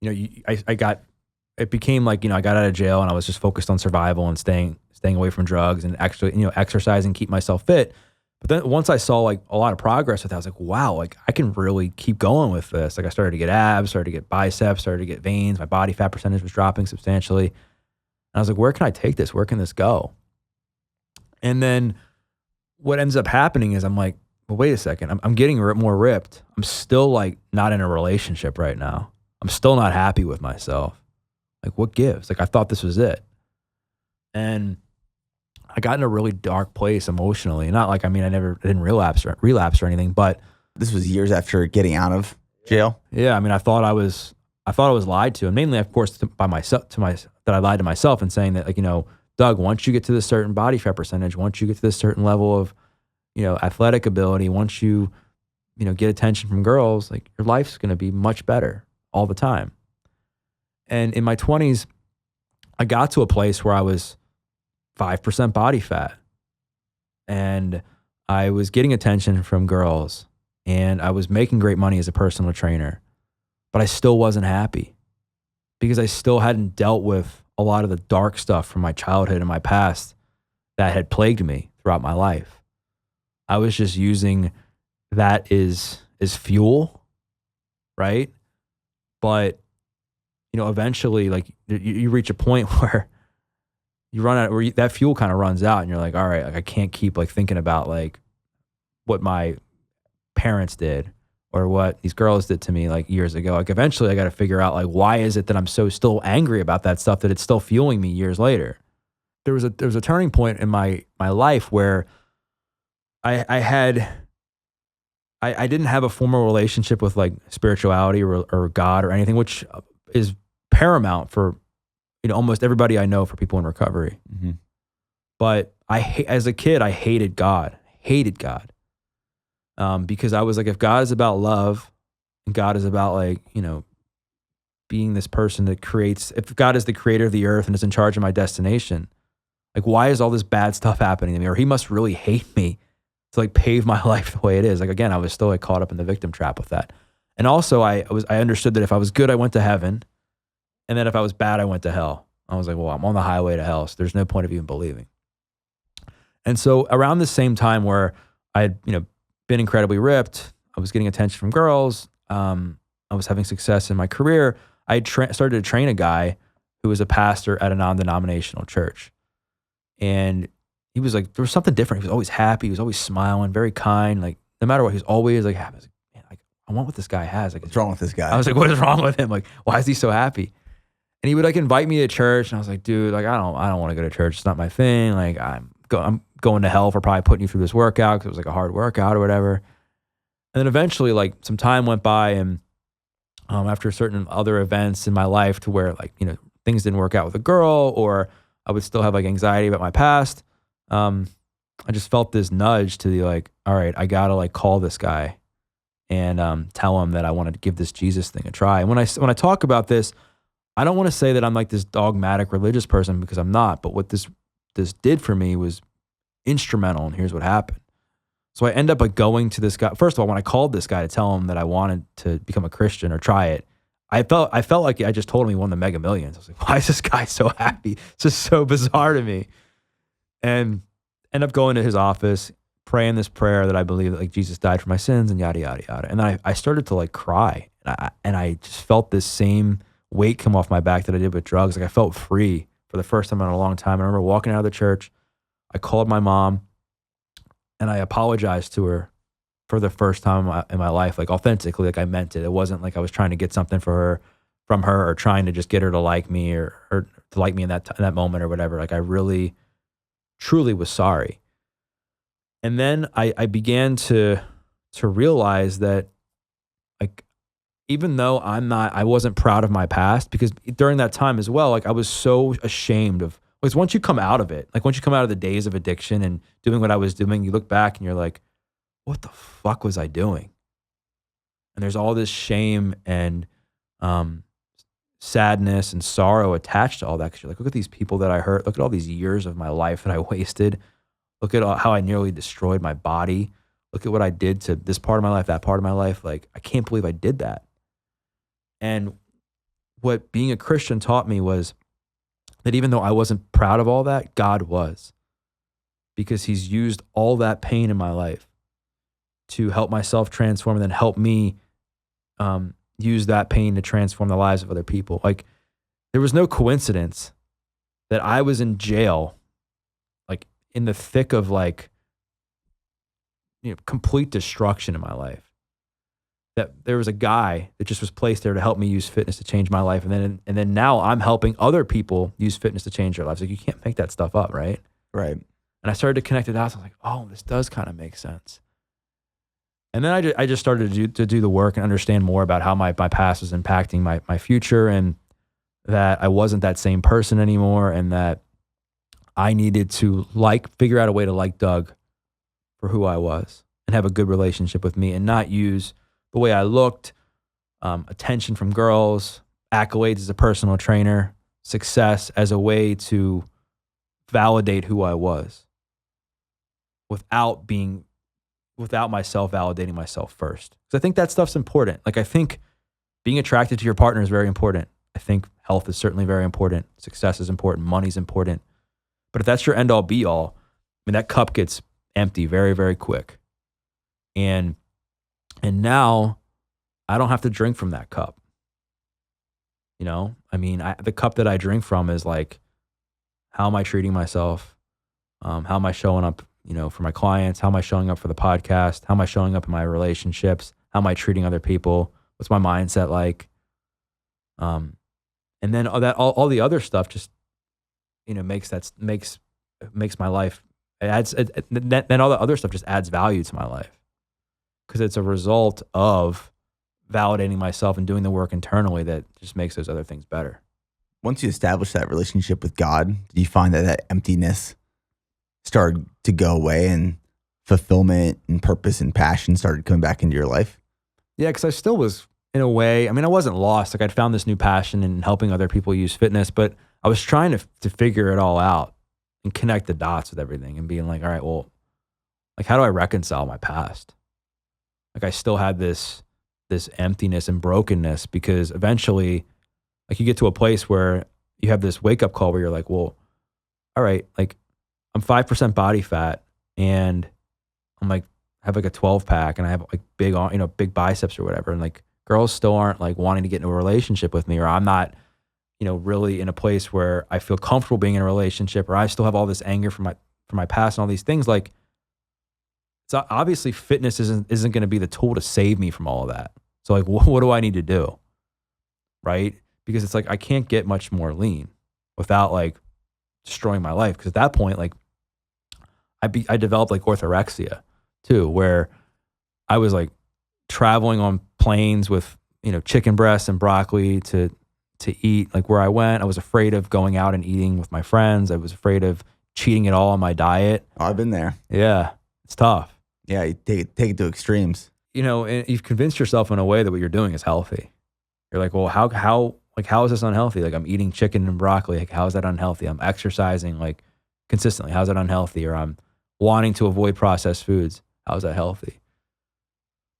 it became like, I got out of jail and I was just focused on survival and staying away from drugs and actually, exercising, keep myself fit. But then once I saw like a lot of progress with that, I was like, wow, like I can really keep going with this. Like I started to get abs, started to get biceps, started to get veins. My body fat percentage was dropping substantially. And I was like, where can I take this? Where can this go? And then what ends up happening is I'm like, well, wait a second. I'm getting more ripped. I'm still like not in a relationship right now. I'm still not happy with myself. Like what gives? Like I thought this was it. And I got in a really dark place emotionally. Not like, I didn't relapse or anything, but this was years after getting out of jail. Yeah. I mean, I thought I was lied to, and mainly, of course, that I lied to myself and saying that, like, Doug, once you get to this certain body fat percentage, once you get to this certain level of, athletic ability, once you, get attention from girls, like your life's going to be much better all the time. And in my 20s, I got to a place where I was 5% body fat, and I was getting attention from girls, and I was making great money as a personal trainer, but I still wasn't happy because I still hadn't dealt with a lot of the dark stuff from my childhood and my past that had plagued me throughout my life. I was just using that as fuel, right? But, eventually, like you reach a point where you run out, where that fuel kind of runs out, and you're like, all right, like I can't keep like thinking about like what my parents did or what these girls did to me like years ago. Like eventually I got to figure out like, why is it that I'm so still angry about that stuff, that it's still fueling me years later? There was a turning point in my life where I didn't have a formal relationship with like spirituality or God or anything, which is paramount for, almost everybody I know, for people in recovery. Mm-hmm. But as a kid, I hated God. Because I was like, if God is about love and God is about like, being this person that creates, if God is the creator of the earth and is in charge of my destination, like why is all this bad stuff happening to me? Or he must really hate me to like pave my life the way it is. Like, again, I was still like caught up in the victim trap with that. And also I understood that if I was good, I went to heaven. And that if I was bad, I went to hell. I was like, well, I'm on the highway to hell, so there's no point of even believing. And so around the same time where I had, been incredibly ripped, I was getting attention from girls, I was having success in my career, I had started to train a guy who was a pastor at a non-denominational church. And he was like, there was something different. He was always happy. He was always smiling, very kind. Like, no matter what, he was always like happy. I was like, man, like, I want what this guy has. Like, what's wrong with this guy? I was like, what is wrong with him? Like, why is he so happy? And he would like invite me to church. And I was like, dude, like, I don't want to go to church. It's not my thing. Like, I'm going to hell for probably putting you through this workout because it was like a hard workout or whatever. And then eventually, like, some time went by, and after certain other events in my life to where, like, things didn't work out with a girl, or I would still have like anxiety about my past. I just felt this nudge to be like, all right, I gotta like call this guy and tell him that I wanted to give this Jesus thing a try. And when I talk about this, I don't want to say that I'm like this dogmatic religious person, because I'm not. But what this did for me was instrumental, and here's what happened. So I end up like going to this guy. First of all, when I called this guy to tell him that I wanted to become a Christian or try it, I felt like I just told him he won the Mega Millions. I was like, why is this guy so happy? It's just so bizarre to me. And end up going to his office, praying this prayer that I believe that like Jesus died for my sins and yada, yada, yada. And then I started to like cry. And I just felt this same weight come off my back that I did with drugs. Like, I felt free for the first time in a long time. I remember walking out of the church. I called my mom and I apologized to her for the first time in my life, like authentically, like I meant it. It wasn't like I was trying to get something from her or trying to just get her to like me or to like me in that moment or whatever. Like, I really, truly was sorry. And then I began to realize that, like, even though I wasn't proud of my past, because during that time as well, like, I was so ashamed of, because once you come out of it, like once you come out of the days of addiction and doing what I was doing, you look back and you're like, what the fuck was I doing? And there's all this shame and sadness and sorrow attached to all that, because you're like, look at these people that I hurt. Look at all these years of my life that I wasted. Look at how I nearly destroyed my body. Look at what I did to this part of my life, that part of my life. Like, I can't believe I did that. And what being a Christian taught me was that even though I wasn't proud of all that, God was, because he's used all that pain in my life to help myself transform and then help me use that pain to transform the lives of other people. Like, there was no coincidence that I was in jail, like in the thick of like, complete destruction in my life. That there was a guy that just was placed there to help me use fitness to change my life. And then now I'm helping other people use fitness to change their lives. Like, you can't make that stuff up, right? Right. And I started to connect the dots. I was like, oh, this does kind of make sense. And then I just started to do the work and understand more about how my past was impacting my future, and that I wasn't that same person anymore, and that I needed to figure out a way to like Doug for who I was and have a good relationship with me, and not use the way I looked, attention from girls, accolades as a personal trainer, success as a way to validate who I was without myself validating myself first. Because I think that stuff's important. Like, I think being attracted to your partner is very important. I think health is certainly very important. Success is important. Money's important. But if that's your end all be all, I mean, that cup gets empty very, very quick. And now I don't have to drink from that cup. I mean, the cup that I drink from is like, how am I treating myself? How am I showing up, for my clients? How am I showing up for the podcast? How am I showing up in my relationships? How am I treating other people? What's my mindset like? And then all the other stuff just, makes my life, then all the other stuff just adds value to my life, because it's a result of validating myself and doing the work internally that just makes those other things better. Once you establish that relationship with God, do you find that emptiness started to go away and fulfillment and purpose and passion started coming back into your life? Yeah, because I still was, in a way, I mean, I wasn't lost. Like, I'd found this new passion in helping other people use fitness, but I was trying to figure it all out and connect the dots with everything and being like, all right, well, like, how do I reconcile my past? Like, I still had this emptiness and brokenness, because eventually, like, you get to a place where, you have this wake up call where you're like, well, all right, like I'm 5% body fat and I'm like, have like a 12 pack and I have like big, big biceps or whatever. And like girls still aren't like wanting to get into a relationship with me, or I'm not, really in a place where I feel comfortable being in a relationship, or I still have all this anger from my past and all these things. Like, so obviously fitness isn't going to be the tool to save me from all of that. So like, what do I need to do? Right? Because it's like, I can't get much more lean without like destroying my life. Because at that point, like I developed like orthorexia too, where I was like traveling on planes with, chicken breasts and broccoli to eat. Like where I went, I was afraid of going out and eating with my friends. I was afraid of cheating at all on my diet. Oh, I've been there. Yeah, it's tough. Yeah, you take it to extremes. And you've convinced yourself in a way that what you're doing is healthy. You're like, well, how is this unhealthy? Like I'm eating chicken and broccoli. Like how is that unhealthy? I'm exercising like consistently. How's that unhealthy? Or I'm wanting to avoid processed foods. How is that healthy?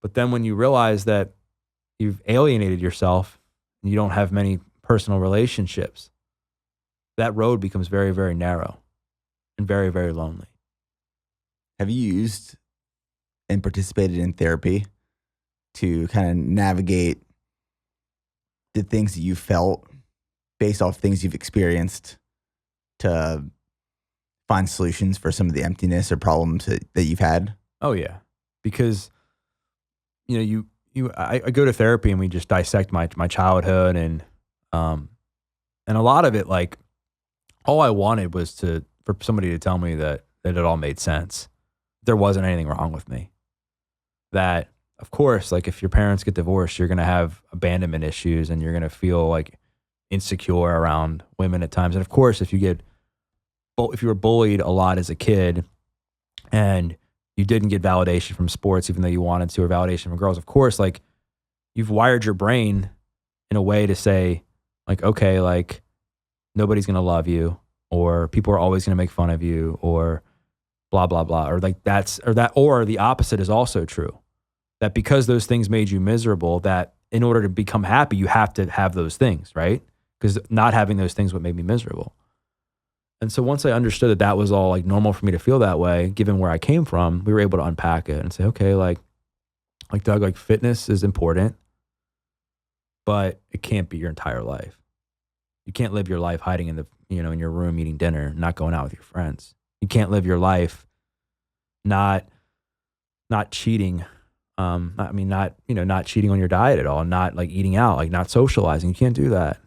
But then when you realize that you've alienated yourself and you don't have many personal relationships, that road becomes very, very narrow and very, very lonely. Have you used and participated in therapy to kind of navigate the things that you felt based off things you've experienced to find solutions for some of the emptiness or problems that you've had? Oh yeah. Because, I go to therapy and we just dissect my childhood and a lot of it, like all I wanted was for somebody to tell me that it all made sense. There wasn't anything wrong with me. That, of course, like if your parents get divorced, you're going to have abandonment issues and you're going to feel like insecure around women at times. And of course, if you were bullied a lot as a kid and you didn't get validation from sports, even though you wanted to, or validation from girls, of course, like you've wired your brain in a way to say like, okay, like nobody's going to love you, or people are always going to make fun of you, or blah, blah, blah. Or like or the opposite is also true. That because those things made you miserable, that in order to become happy, you have to have those things, right? Because not having those things would make me miserable. And so once I understood that was all like normal for me to feel that way, given where I came from, we were able to unpack it and say, okay, like Doug, like fitness is important, but it can't be your entire life. You can't live your life hiding in in your room eating dinner, not going out with your friends. You can't live your life not cheating. Not cheating on your diet at all, not like eating out, like not socializing. You can't do that.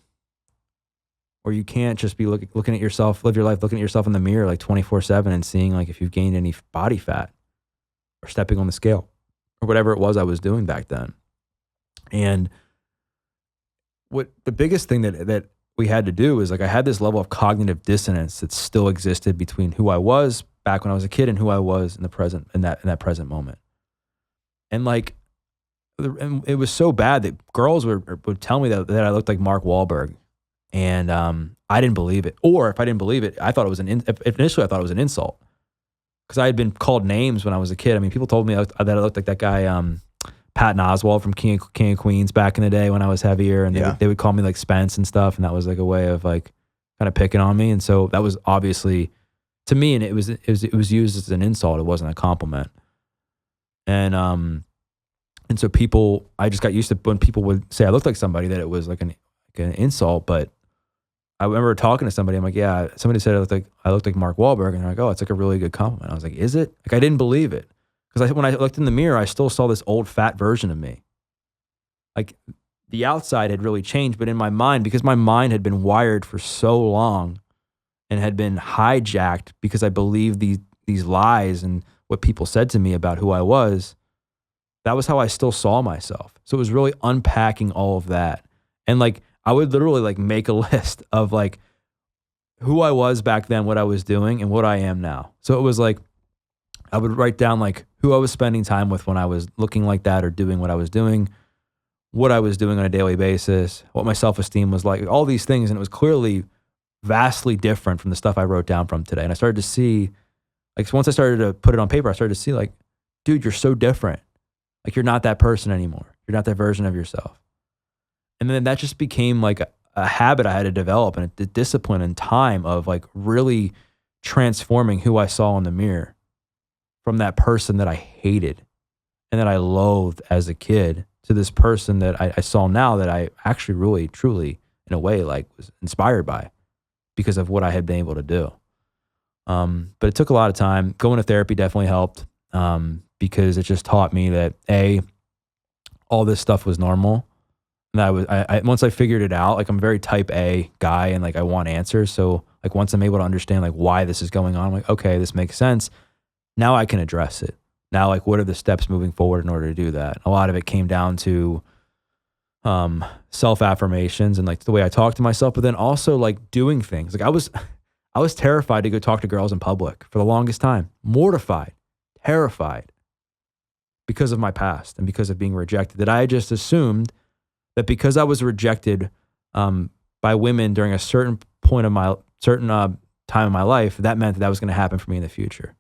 Or you can't just be looking at yourself, live your life looking at yourself in the mirror like 24/7 and seeing like if you've gained any body fat or stepping on the scale or whatever it was I was doing back then. And what the biggest thing that we had to do is like I had this level of cognitive dissonance that still existed between who I was back when I was a kid and who I was in the present, in that present moment. And like, and it was so bad that girls would tell me that I looked like Mark Wahlberg, and I didn't believe it. Or if I didn't believe it, I thought it was initially I thought it was an insult because I had been called names when I was a kid. I mean, people told me that I looked like that guy Patton Oswalt from King of Queens back in the day when I was heavier, and they would call me like Spence and stuff, and that was like a way of like kind of picking on me. And so that was obviously to me, and it was used as an insult. It wasn't a compliment. And so I just got used to when people would say I looked like somebody that it was like an insult. But I remember talking to somebody. I'm like, yeah, somebody said I looked like Mark Wahlberg, and they're like, oh, it's like a really good compliment. I was like, is it? Like I didn't believe it because when I looked in the mirror, I still saw this old fat version of me. Like the outside had really changed, but in my mind, because my mind had been wired for so long and had been hijacked because I believed these lies and what people said to me about who I was, that was how I still saw myself. So it was really unpacking all of that. And like, I would literally like make a list of like who I was back then, what I was doing, and what I am now. So it was like, I would write down like who I was spending time with when I was looking like that or doing what I was doing on a daily basis, what my self-esteem was like, all these things. And it was clearly vastly different from the stuff I wrote down from today. And I started to see, like, once I started to put it on paper, I started to see like, dude, you're so different. Like, you're not that person anymore. You're not that version of yourself. And then that just became like a habit I had to develop and a discipline and time of like really transforming who I saw in the mirror from that person that I hated and that I loathed as a kid to this person that I saw now that I actually really, truly, in a way, like was inspired by because of what I had been able to do. But it took a lot of time. Going to therapy definitely helped because it just taught me that all this stuff was normal. And I once I figured it out, like I'm a very type A guy and like I want answers. So like once I'm able to understand like why this is going on, I'm like, okay, this makes sense. Now I can address it. Now, like, what are the steps moving forward in order to do that? A lot of it came down to self-affirmations and like the way I talk to myself, but then also like doing things. Like I was terrified to go talk to girls in public for the longest time, mortified, terrified because of my past and because of being rejected, that I just assumed that because I was rejected by women during a certain point of my time in my life, that meant that was going to happen for me in the future.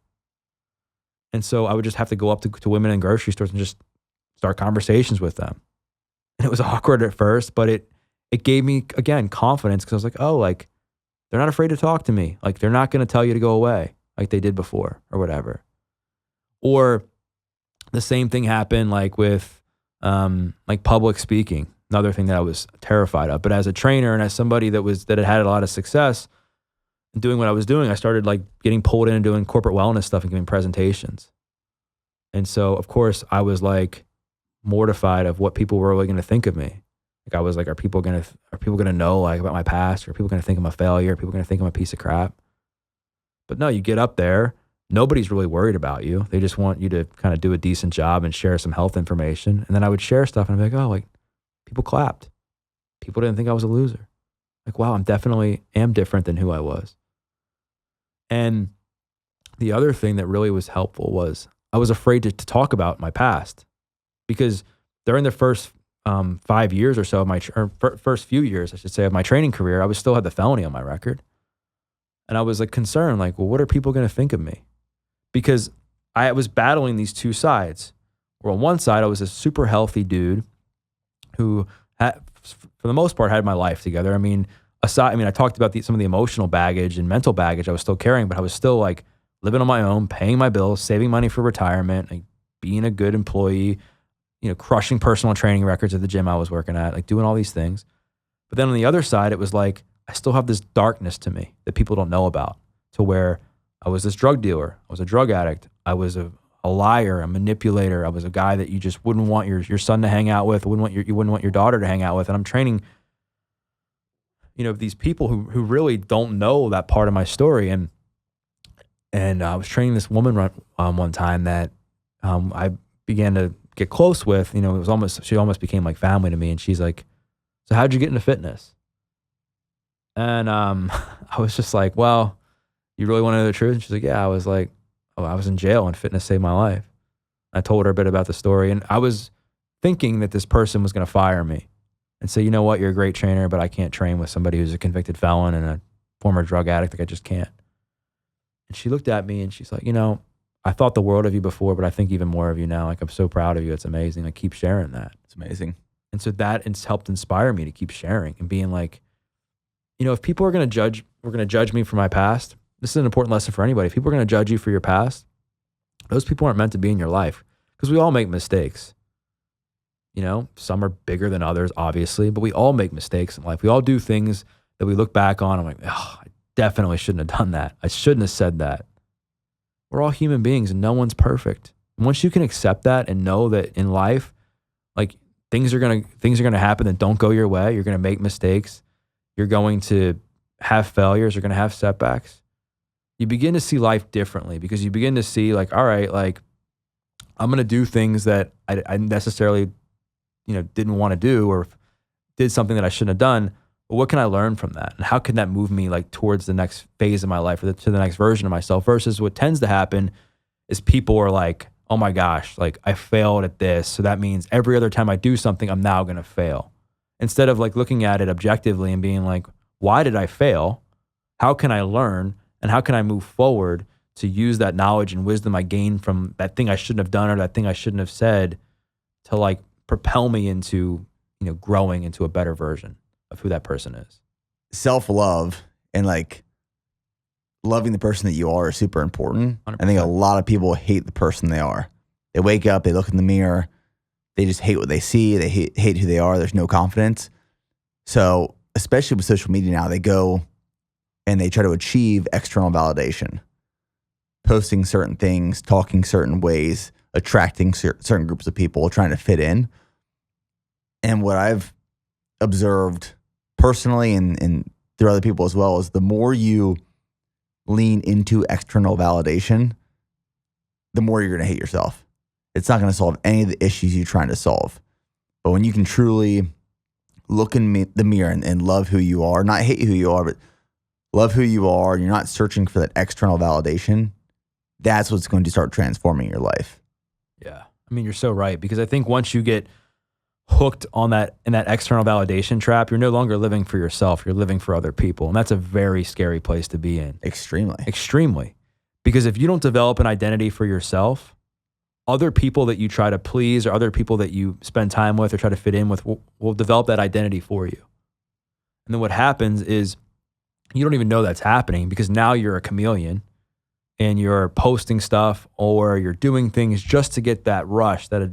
And so I would just have to go up to women in grocery stores and just start conversations with them. And it was awkward at first, but it gave me, again, confidence because I was like, oh, like they're not afraid to talk to me. Like they're not going to tell you to go away like they did before or whatever. Or the same thing happened like with like public speaking, another thing that I was terrified of. But as a trainer and as somebody that had a lot of success in doing what I was doing, I started like getting pulled in and doing corporate wellness stuff and giving presentations. And so, of course, I was like mortified of what people were really going to think of me. Like I was like, are people going to know like about my past? Or are people going to think I'm a failure? Are people going to think I'm a piece of crap? But no, you get up there, nobody's really worried about you. They just want you to kind of do a decent job and share some health information. And then I would share stuff and I'd be like, oh, like people clapped. People didn't think I was a loser. Like, wow, I'm definitely am different than who I was. And the other thing that really was helpful was I was afraid to talk about my past because during the first 5 years or so of first few years, I should say, of my training career, I still had the felony on my record. And I was like concerned, like, well, what are people going to think of me? Because I was battling these two sides. Where on one side, I was a super healthy dude who had, for the most part, had my life together. I mean, I talked about some of the emotional baggage and mental baggage I was still carrying, but I was still like living on my own, paying my bills, saving money for retirement, like being a good employee, crushing personal training records at the gym I was working at, like doing all these things. But then on the other side, it was like, I still have this darkness to me that people don't know about, to where I was this drug dealer. I was a drug addict. I was a liar, a manipulator. I was a guy that you just wouldn't want your son to hang out with, you wouldn't want your daughter to hang out with. And I'm training these people who really don't know that part of my story. And I was training this woman one time that I began to get close with. She almost became like family to me. And she's like, so how'd you get into fitness? And I was just like, well, you really want to know the truth? And she's like, yeah. I was like, oh, I was in jail and fitness saved my life. I told her a bit about the story. And I was thinking that this person was going to fire me and say, you know what, you're a great trainer, but I can't train with somebody who's a convicted felon and a former drug addict. Like, I just can't. And she looked at me and she's like, I thought the world of you before, but I think even more of you now. Like, I'm so proud of you. It's amazing. Like, keep sharing that. It's amazing. And so that has helped inspire me to keep sharing and being like, if people are going to judge me for my past, this is an important lesson for anybody. If people are going to judge you for your past, those people aren't meant to be in your life because we all make mistakes. Some are bigger than others, obviously, but we all make mistakes in life. We all do things that we look back on. I'm like, oh, I definitely shouldn't have done that. I shouldn't have said that. We're all human beings and no one's perfect. And once you can accept that and know that in life, like things are going to happen that don't go your way. You're going to make mistakes. You're going to have failures. You're going to have setbacks. You begin to see life differently because you begin to see like, all right, like I'm going to do things that I necessarily, didn't want to do or did something that I shouldn't have done. But what can I learn from that? And how can that move me like towards the next phase of my life or to the next version of myself? Versus what tends to happen is people are like, oh my gosh, like I failed at this. So that means every other time I do something, I'm now going to fail. Instead of like looking at it objectively and being like, why did I fail? How can I learn? And how can I move forward to use that knowledge and wisdom I gained from that thing I shouldn't have done or that thing I shouldn't have said to like propel me into, growing into a better version of who that person is. Self-love and like loving the person that you are is super important. 100%. I think a lot of people hate the person they are. They wake up, they look in the mirror, they just hate what they see, they hate who they are, there's no confidence. So especially with social media now, they go and they try to achieve external validation, posting certain things, talking certain ways, attracting certain groups of people, trying to fit in. And what I've observed personally and through other people as well is the more you lean into external validation, the more you're going to hate yourself. It's not going to solve any of the issues you're trying to solve. But when you can truly look in the mirror and love who you are, not hate who you are, but love who you are, and you're not searching for that external validation, that's what's going to start transforming your life. Yeah. I mean, you're so right, because I think once you get hooked on that in that external validation trap, you're no longer living for yourself, you're living for other people. And that's a very scary place to be in. Extremely. Because if you don't develop an identity for yourself, other people that you try to please or other people that you spend time with or try to fit in with will develop that identity for you. And then what happens is you don't even know that's happening, because now you're a chameleon and you're posting stuff or you're doing things just to get that rush, that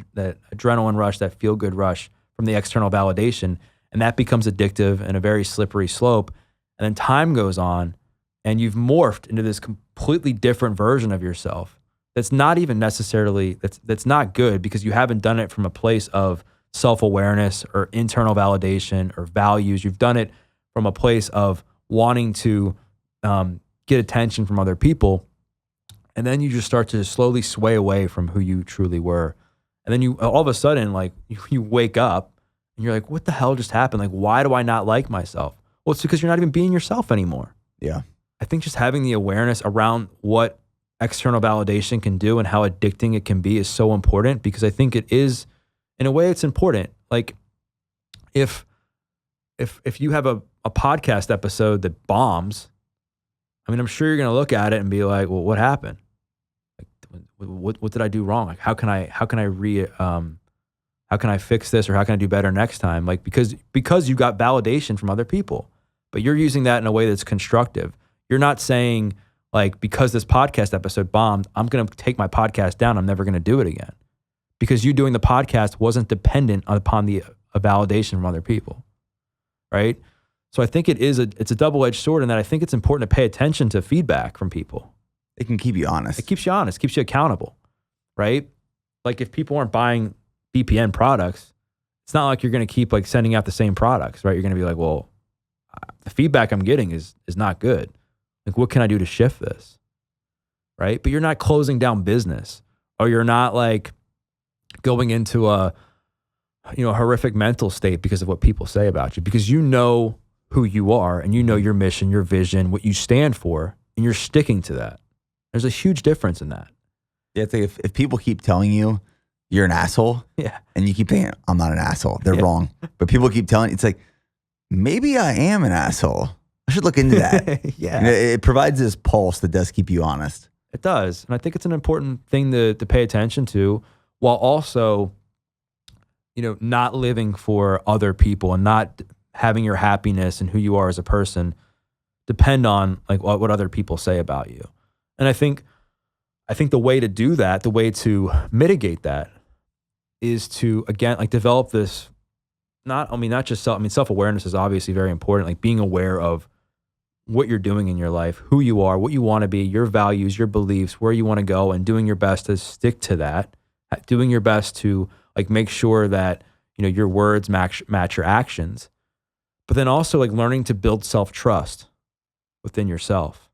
adrenaline rush, that feel-good rush from the external validation. And that becomes addictive and a very slippery slope. And then time goes on and you've morphed into this completely different version of yourself that's not even necessarily, that's not good, because you haven't done it from a place of self-awareness or internal validation or values. You've done it from a place of wanting to get attention from other people. And then you just start to slowly sway away from who you truly were. And then you all of a sudden, like you wake up and you're like, what the hell just happened? Like, why do I not like myself? Well, it's because you're not even being yourself anymore. Yeah. I think just having the awareness around what external validation can do and how addicting it can be is so important, because I think it is, in a way, it's important. Like if you have a podcast episode that bombs, I mean, I'm sure you're going to look at it and be like, well, what happened? Like, what did I do wrong? Like, how can I fix this, or how can I do better next time? Like, because you got validation from other people, but you're using that in a way that's constructive. You're not saying, like, because this podcast episode bombed, I'm going to take my podcast down. I'm never going to do it again, because you doing the podcast wasn't dependent upon a validation from other people. Right. So I think it's a double-edged sword in that I think it's important to pay attention to feedback from people. It can keep you honest. It keeps you honest, keeps you accountable, right? Like if people aren't buying BPN products, it's not like you're going to keep like sending out the same products, right? You're going to be like, well, the feedback I'm getting is not good. Like, what can I do to shift this? Right? But you're not closing down business, or you're not like going into a horrific mental state because of what people say about you, because you know who you are and you know your mission, your vision, what you stand for, and you're sticking to that. There's a huge difference in that. Yeah, it's like if people keep telling you you're an asshole, yeah, and you keep thinking, I'm not an asshole, they're wrong. But people keep telling you, it's like, maybe I am an asshole. I should look into that. Yeah. It provides this pulse that does keep you honest. It does. And I think it's an important thing to pay attention to, while also, not living for other people and not having your happiness and who you are as a person depend on like what other people say about you. And I think the way to do that, the way to mitigate that, is to, again, like develop this, self-awareness is obviously very important, like being aware of what you're doing in your life, who you are, what you want to be, your values, your beliefs, where you want to go, and doing your best to stick to that, doing your best to like make sure that, your words match your actions, but then also like learning to build self-trust within yourself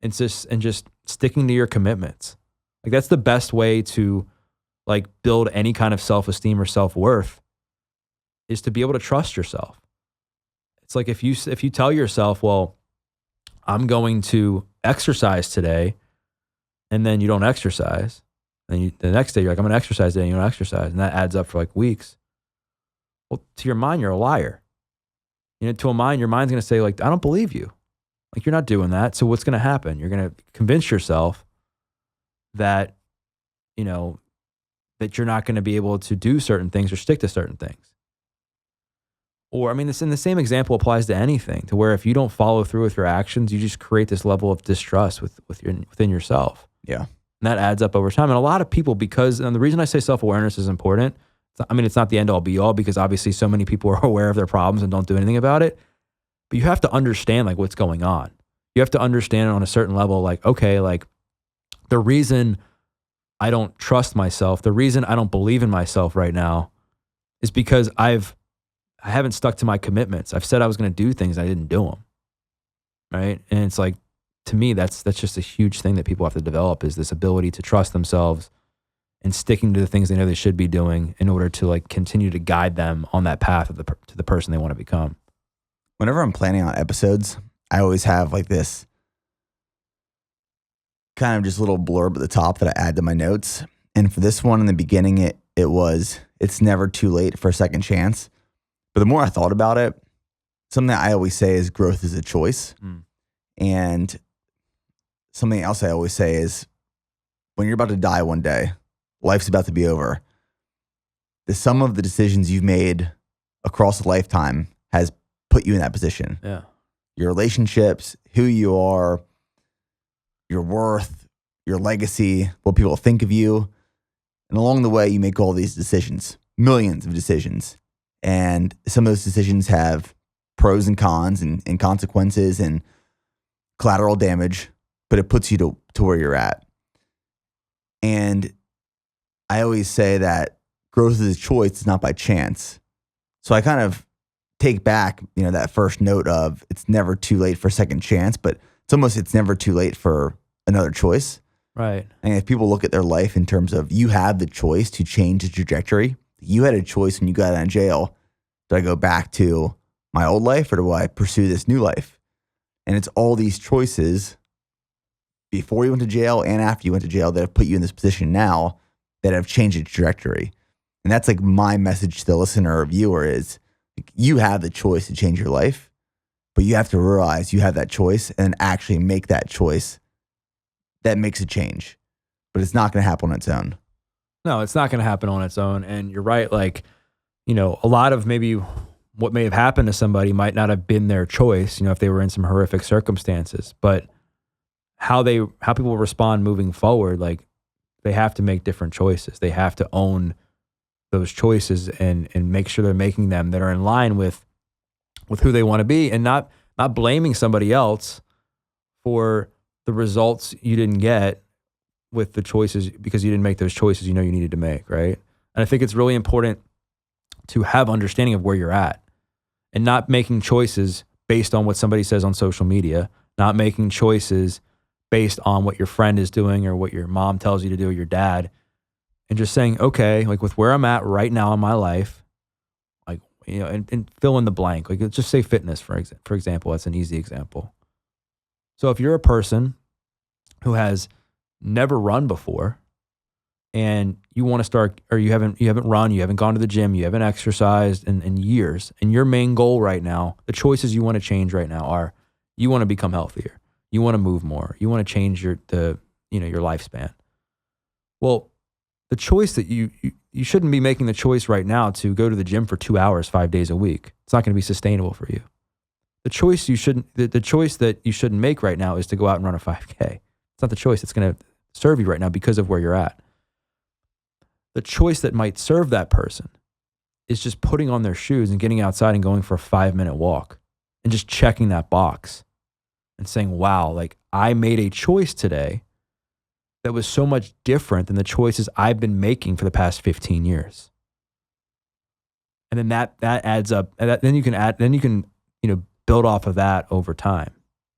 and just sticking to your commitments. Like that's the best way to like build any kind of self-esteem or self-worth, is to be able to trust yourself. It's like if you tell yourself, well, I'm going to exercise today, and then you don't exercise, and the next day you're like, I'm going to exercise today, and you don't exercise, and that adds up for like weeks. Well, to your mind, you're a liar. To a mind, your mind's going to say like, I don't believe you. Like, you're not doing that. So what's going to happen? You're going to convince yourself that, that you're not going to be able to do certain things or stick to certain things. Or, I mean, this in the same example applies to anything, to where if you don't follow through with your actions, you just create this level of distrust within yourself. Yeah. And that adds up over time. And a lot of people, and the reason I say self-awareness is important, it's not the end all be all, because obviously so many people are aware of their problems and don't do anything about it. But you have to understand like what's going on. You have to understand on a certain level, like, okay, like the reason I don't trust myself, the reason I don't believe in myself right now is because I haven't stuck to my commitments. I've said I was going to do things, I didn't do them. Right? And it's like, to me, that's just a huge thing that people have to develop, is this ability to trust themselves and sticking to the things they know they should be doing in order to like continue to guide them on that path to the person they want to become. Whenever I'm planning on episodes, I always have like this kind of just little blurb at the top that I add to my notes. And for this one in the beginning, it was, it's never too late for a second chance. But the more I thought about it, something that I always say is growth is a choice. And something else I always say is when you're about to die one day, life's about to be over, the sum of the decisions you've made across a lifetime has put you in that position. Yeah. Your relationships, who you are, your worth, your legacy, what people think of you. And along the way, you make all these decisions, millions of decisions. And some of those decisions have pros and cons and consequences and collateral damage, but it puts you to where you're at. And I always say that growth is a choice, it's not by chance. So I kind of take back, that first note of it's never too late for a second chance, but it's never too late for another choice. Right. And if people look at their life in terms of you have the choice to change the trajectory, you had a choice when you got out of jail. Do I go back to my old life or do I pursue this new life? And it's all these choices before you went to jail and after you went to jail that have put you in this position now that have changed the trajectory. And that's like my message to the listener or viewer is you have the choice to change your life, but you have to realize you have that choice and actually make that choice that makes a change. But it's not going to happen on its own. No, it's not going to happen on its own. And you're right. Like, a lot of maybe what may have happened to somebody might not have been their choice, if they were in some horrific circumstances, but how people respond moving forward, like they have to make different choices. They have to own those choices and make sure they're making them that are in line with who they want to be, and not blaming somebody else for the results you didn't get with the choices because you didn't make those choices you needed to make, right? And I think it's really important to have understanding of where you're at and not making choices based on what somebody says on social media, not making choices based on what your friend is doing or what your mom tells you to do or your dad, and just saying, okay, like with where I'm at right now in my life, like, and fill in the blank. Like just say fitness, for example, that's an easy example. So if you're a person who has never run before and you want to start, or you haven't run, you haven't gone to the gym, you haven't exercised in years, and your main goal right now, the choices you want to change right now are you want to become healthier, you want to move more, you want to change your lifespan. Well, the choice that you shouldn't be making the choice right now to go to the gym for 2 hours, 5 days a week. It's not going to be sustainable for you. The choice that you shouldn't make right now is to go out and run a 5K. It's not the choice that's going to serve you right now because of where you're at. The choice that might serve that person is just putting on their shoes and getting outside and going for a 5-minute walk and just checking that box and saying, wow, like I made a choice today that was so much different than the choices I've been making for the past 15 years. And then that adds up. And then you can build off of that over time.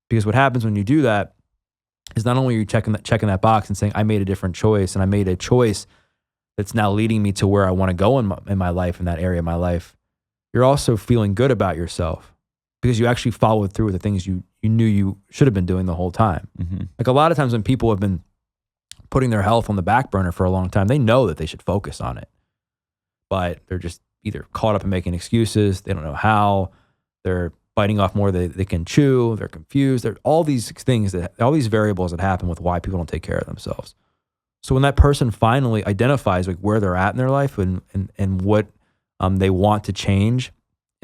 Because what happens when you do that is not only are you checking that box and saying, I made a different choice and I made a choice that's now leading me to where I want to go in my life, in that area of my life, you're also feeling good about yourself because you actually followed through with the things you knew you should have been doing the whole time. Mm-hmm. Like a lot of times when people have been putting their health on the back burner for a long time, they know that they should focus on it, but they're just either caught up in making excuses. They don't know how. They're biting off more than they can chew. They're confused. There are all these things all these variables that happen with why people don't take care of themselves. So when that person finally identifies like where they're at in their life and what they want to change,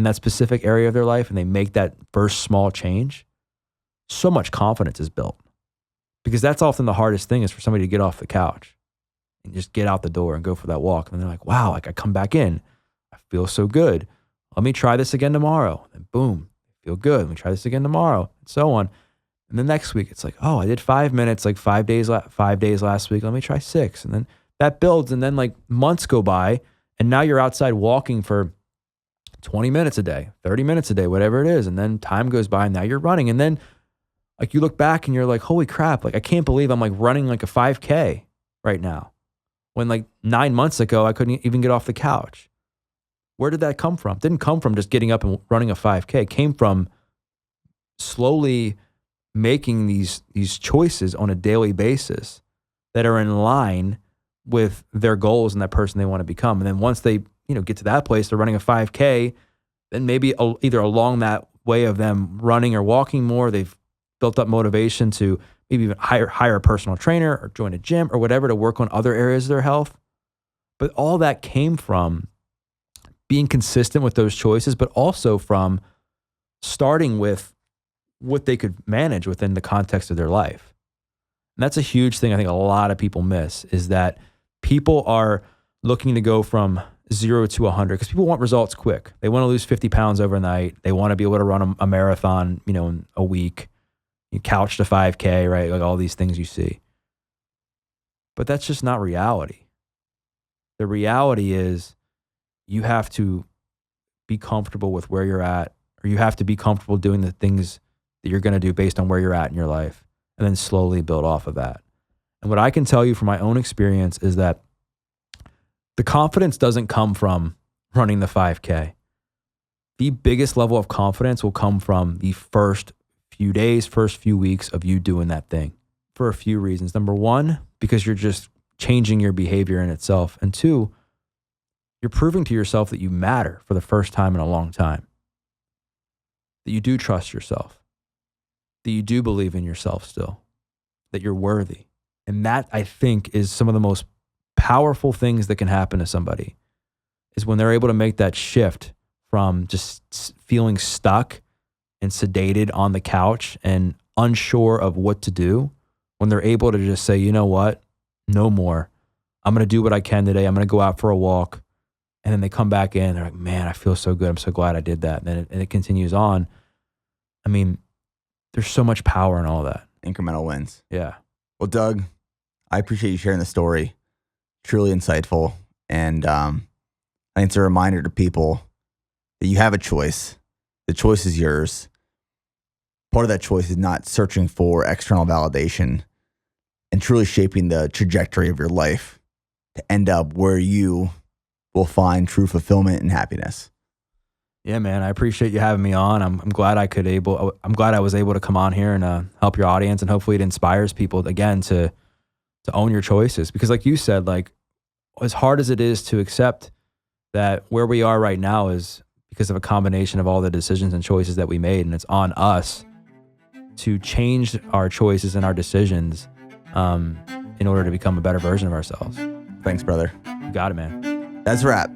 in that specific area of their life and they make that first small change, so much confidence is built. Because that's often the hardest thing, is for somebody to get off the couch and just get out the door and go for that walk. And they're like, wow, like I come back in, I feel so good. Let me try this again tomorrow. And boom, feel good. Let me try this again tomorrow, and so on. And then next week, it's like, oh, I did 5 minutes, like 5 days last week. Let me try 6. And then that builds. And then like months go by, and now you're outside walking for 20 minutes a day, 30 minutes a day, whatever it is. And then time goes by, and now you're running. And then like you look back and you're like, holy crap, like I can't believe I'm like running like a 5K right now. When like 9 months ago, I couldn't even get off the couch. Where did that come from? It didn't come from just getting up and running a 5K. It came from slowly making these choices on a daily basis that are in line with their goals and that person they want to become. And then once they, get to that place, they're running a 5K, then maybe either along that way of them running or walking more, they've built up motivation to maybe even hire a personal trainer or join a gym or whatever to work on other areas of their health. But all that came from being consistent with those choices, but also from starting with what they could manage within the context of their life. And that's a huge thing I think a lot of people miss, is that people are looking to go from 0 to 100 because people want results quick. They want to lose 50 pounds overnight. They want to be able to run a marathon, in a week. You couch to 5K, right? Like all these things you see. But that's just not reality. The reality is you have to be comfortable with where you're at, or you have to be comfortable doing the things that you're going to do based on where you're at in your life, and then slowly build off of that. And what I can tell you from my own experience is that the confidence doesn't come from running the 5K. The biggest level of confidence will come from the first few days, first few weeks of you doing that thing, for a few reasons. Number one, because you're just changing your behavior in itself. And two, you're proving to yourself that you matter for the first time in a long time. That you do trust yourself. That you do believe in yourself still. That you're worthy. And that, I think, is some of the most powerful things that can happen to somebody, is when they're able to make that shift from just feeling stuck and sedated on the couch and unsure of what to do, when they're able to just say, you know what, no more. I'm going to do what I can today. I'm going to go out for a walk. And then they come back in. They're like, man, I feel so good. I'm so glad I did that. And then it continues on. I mean, there's so much power in all that. Incremental wins. Yeah. Well, Doug, I appreciate you sharing the story. Truly insightful. And I think it's a reminder to people that you have a choice. The choice is yours. Part of that choice is not searching for external validation and truly shaping the trajectory of your life to end up where you will find true fulfillment and happiness. Yeah, man, I appreciate you having me on. I'm glad I was able to come on here and help your audience, and hopefully it inspires people again to own your choices. Because like you said, like as hard as it is to accept that where we are right now is because of a combination of all the decisions and choices that we made, and it's on us to change our choices and our decisions in order to become a better version of ourselves. Thanks, brother. You got it, man. That's a wrap.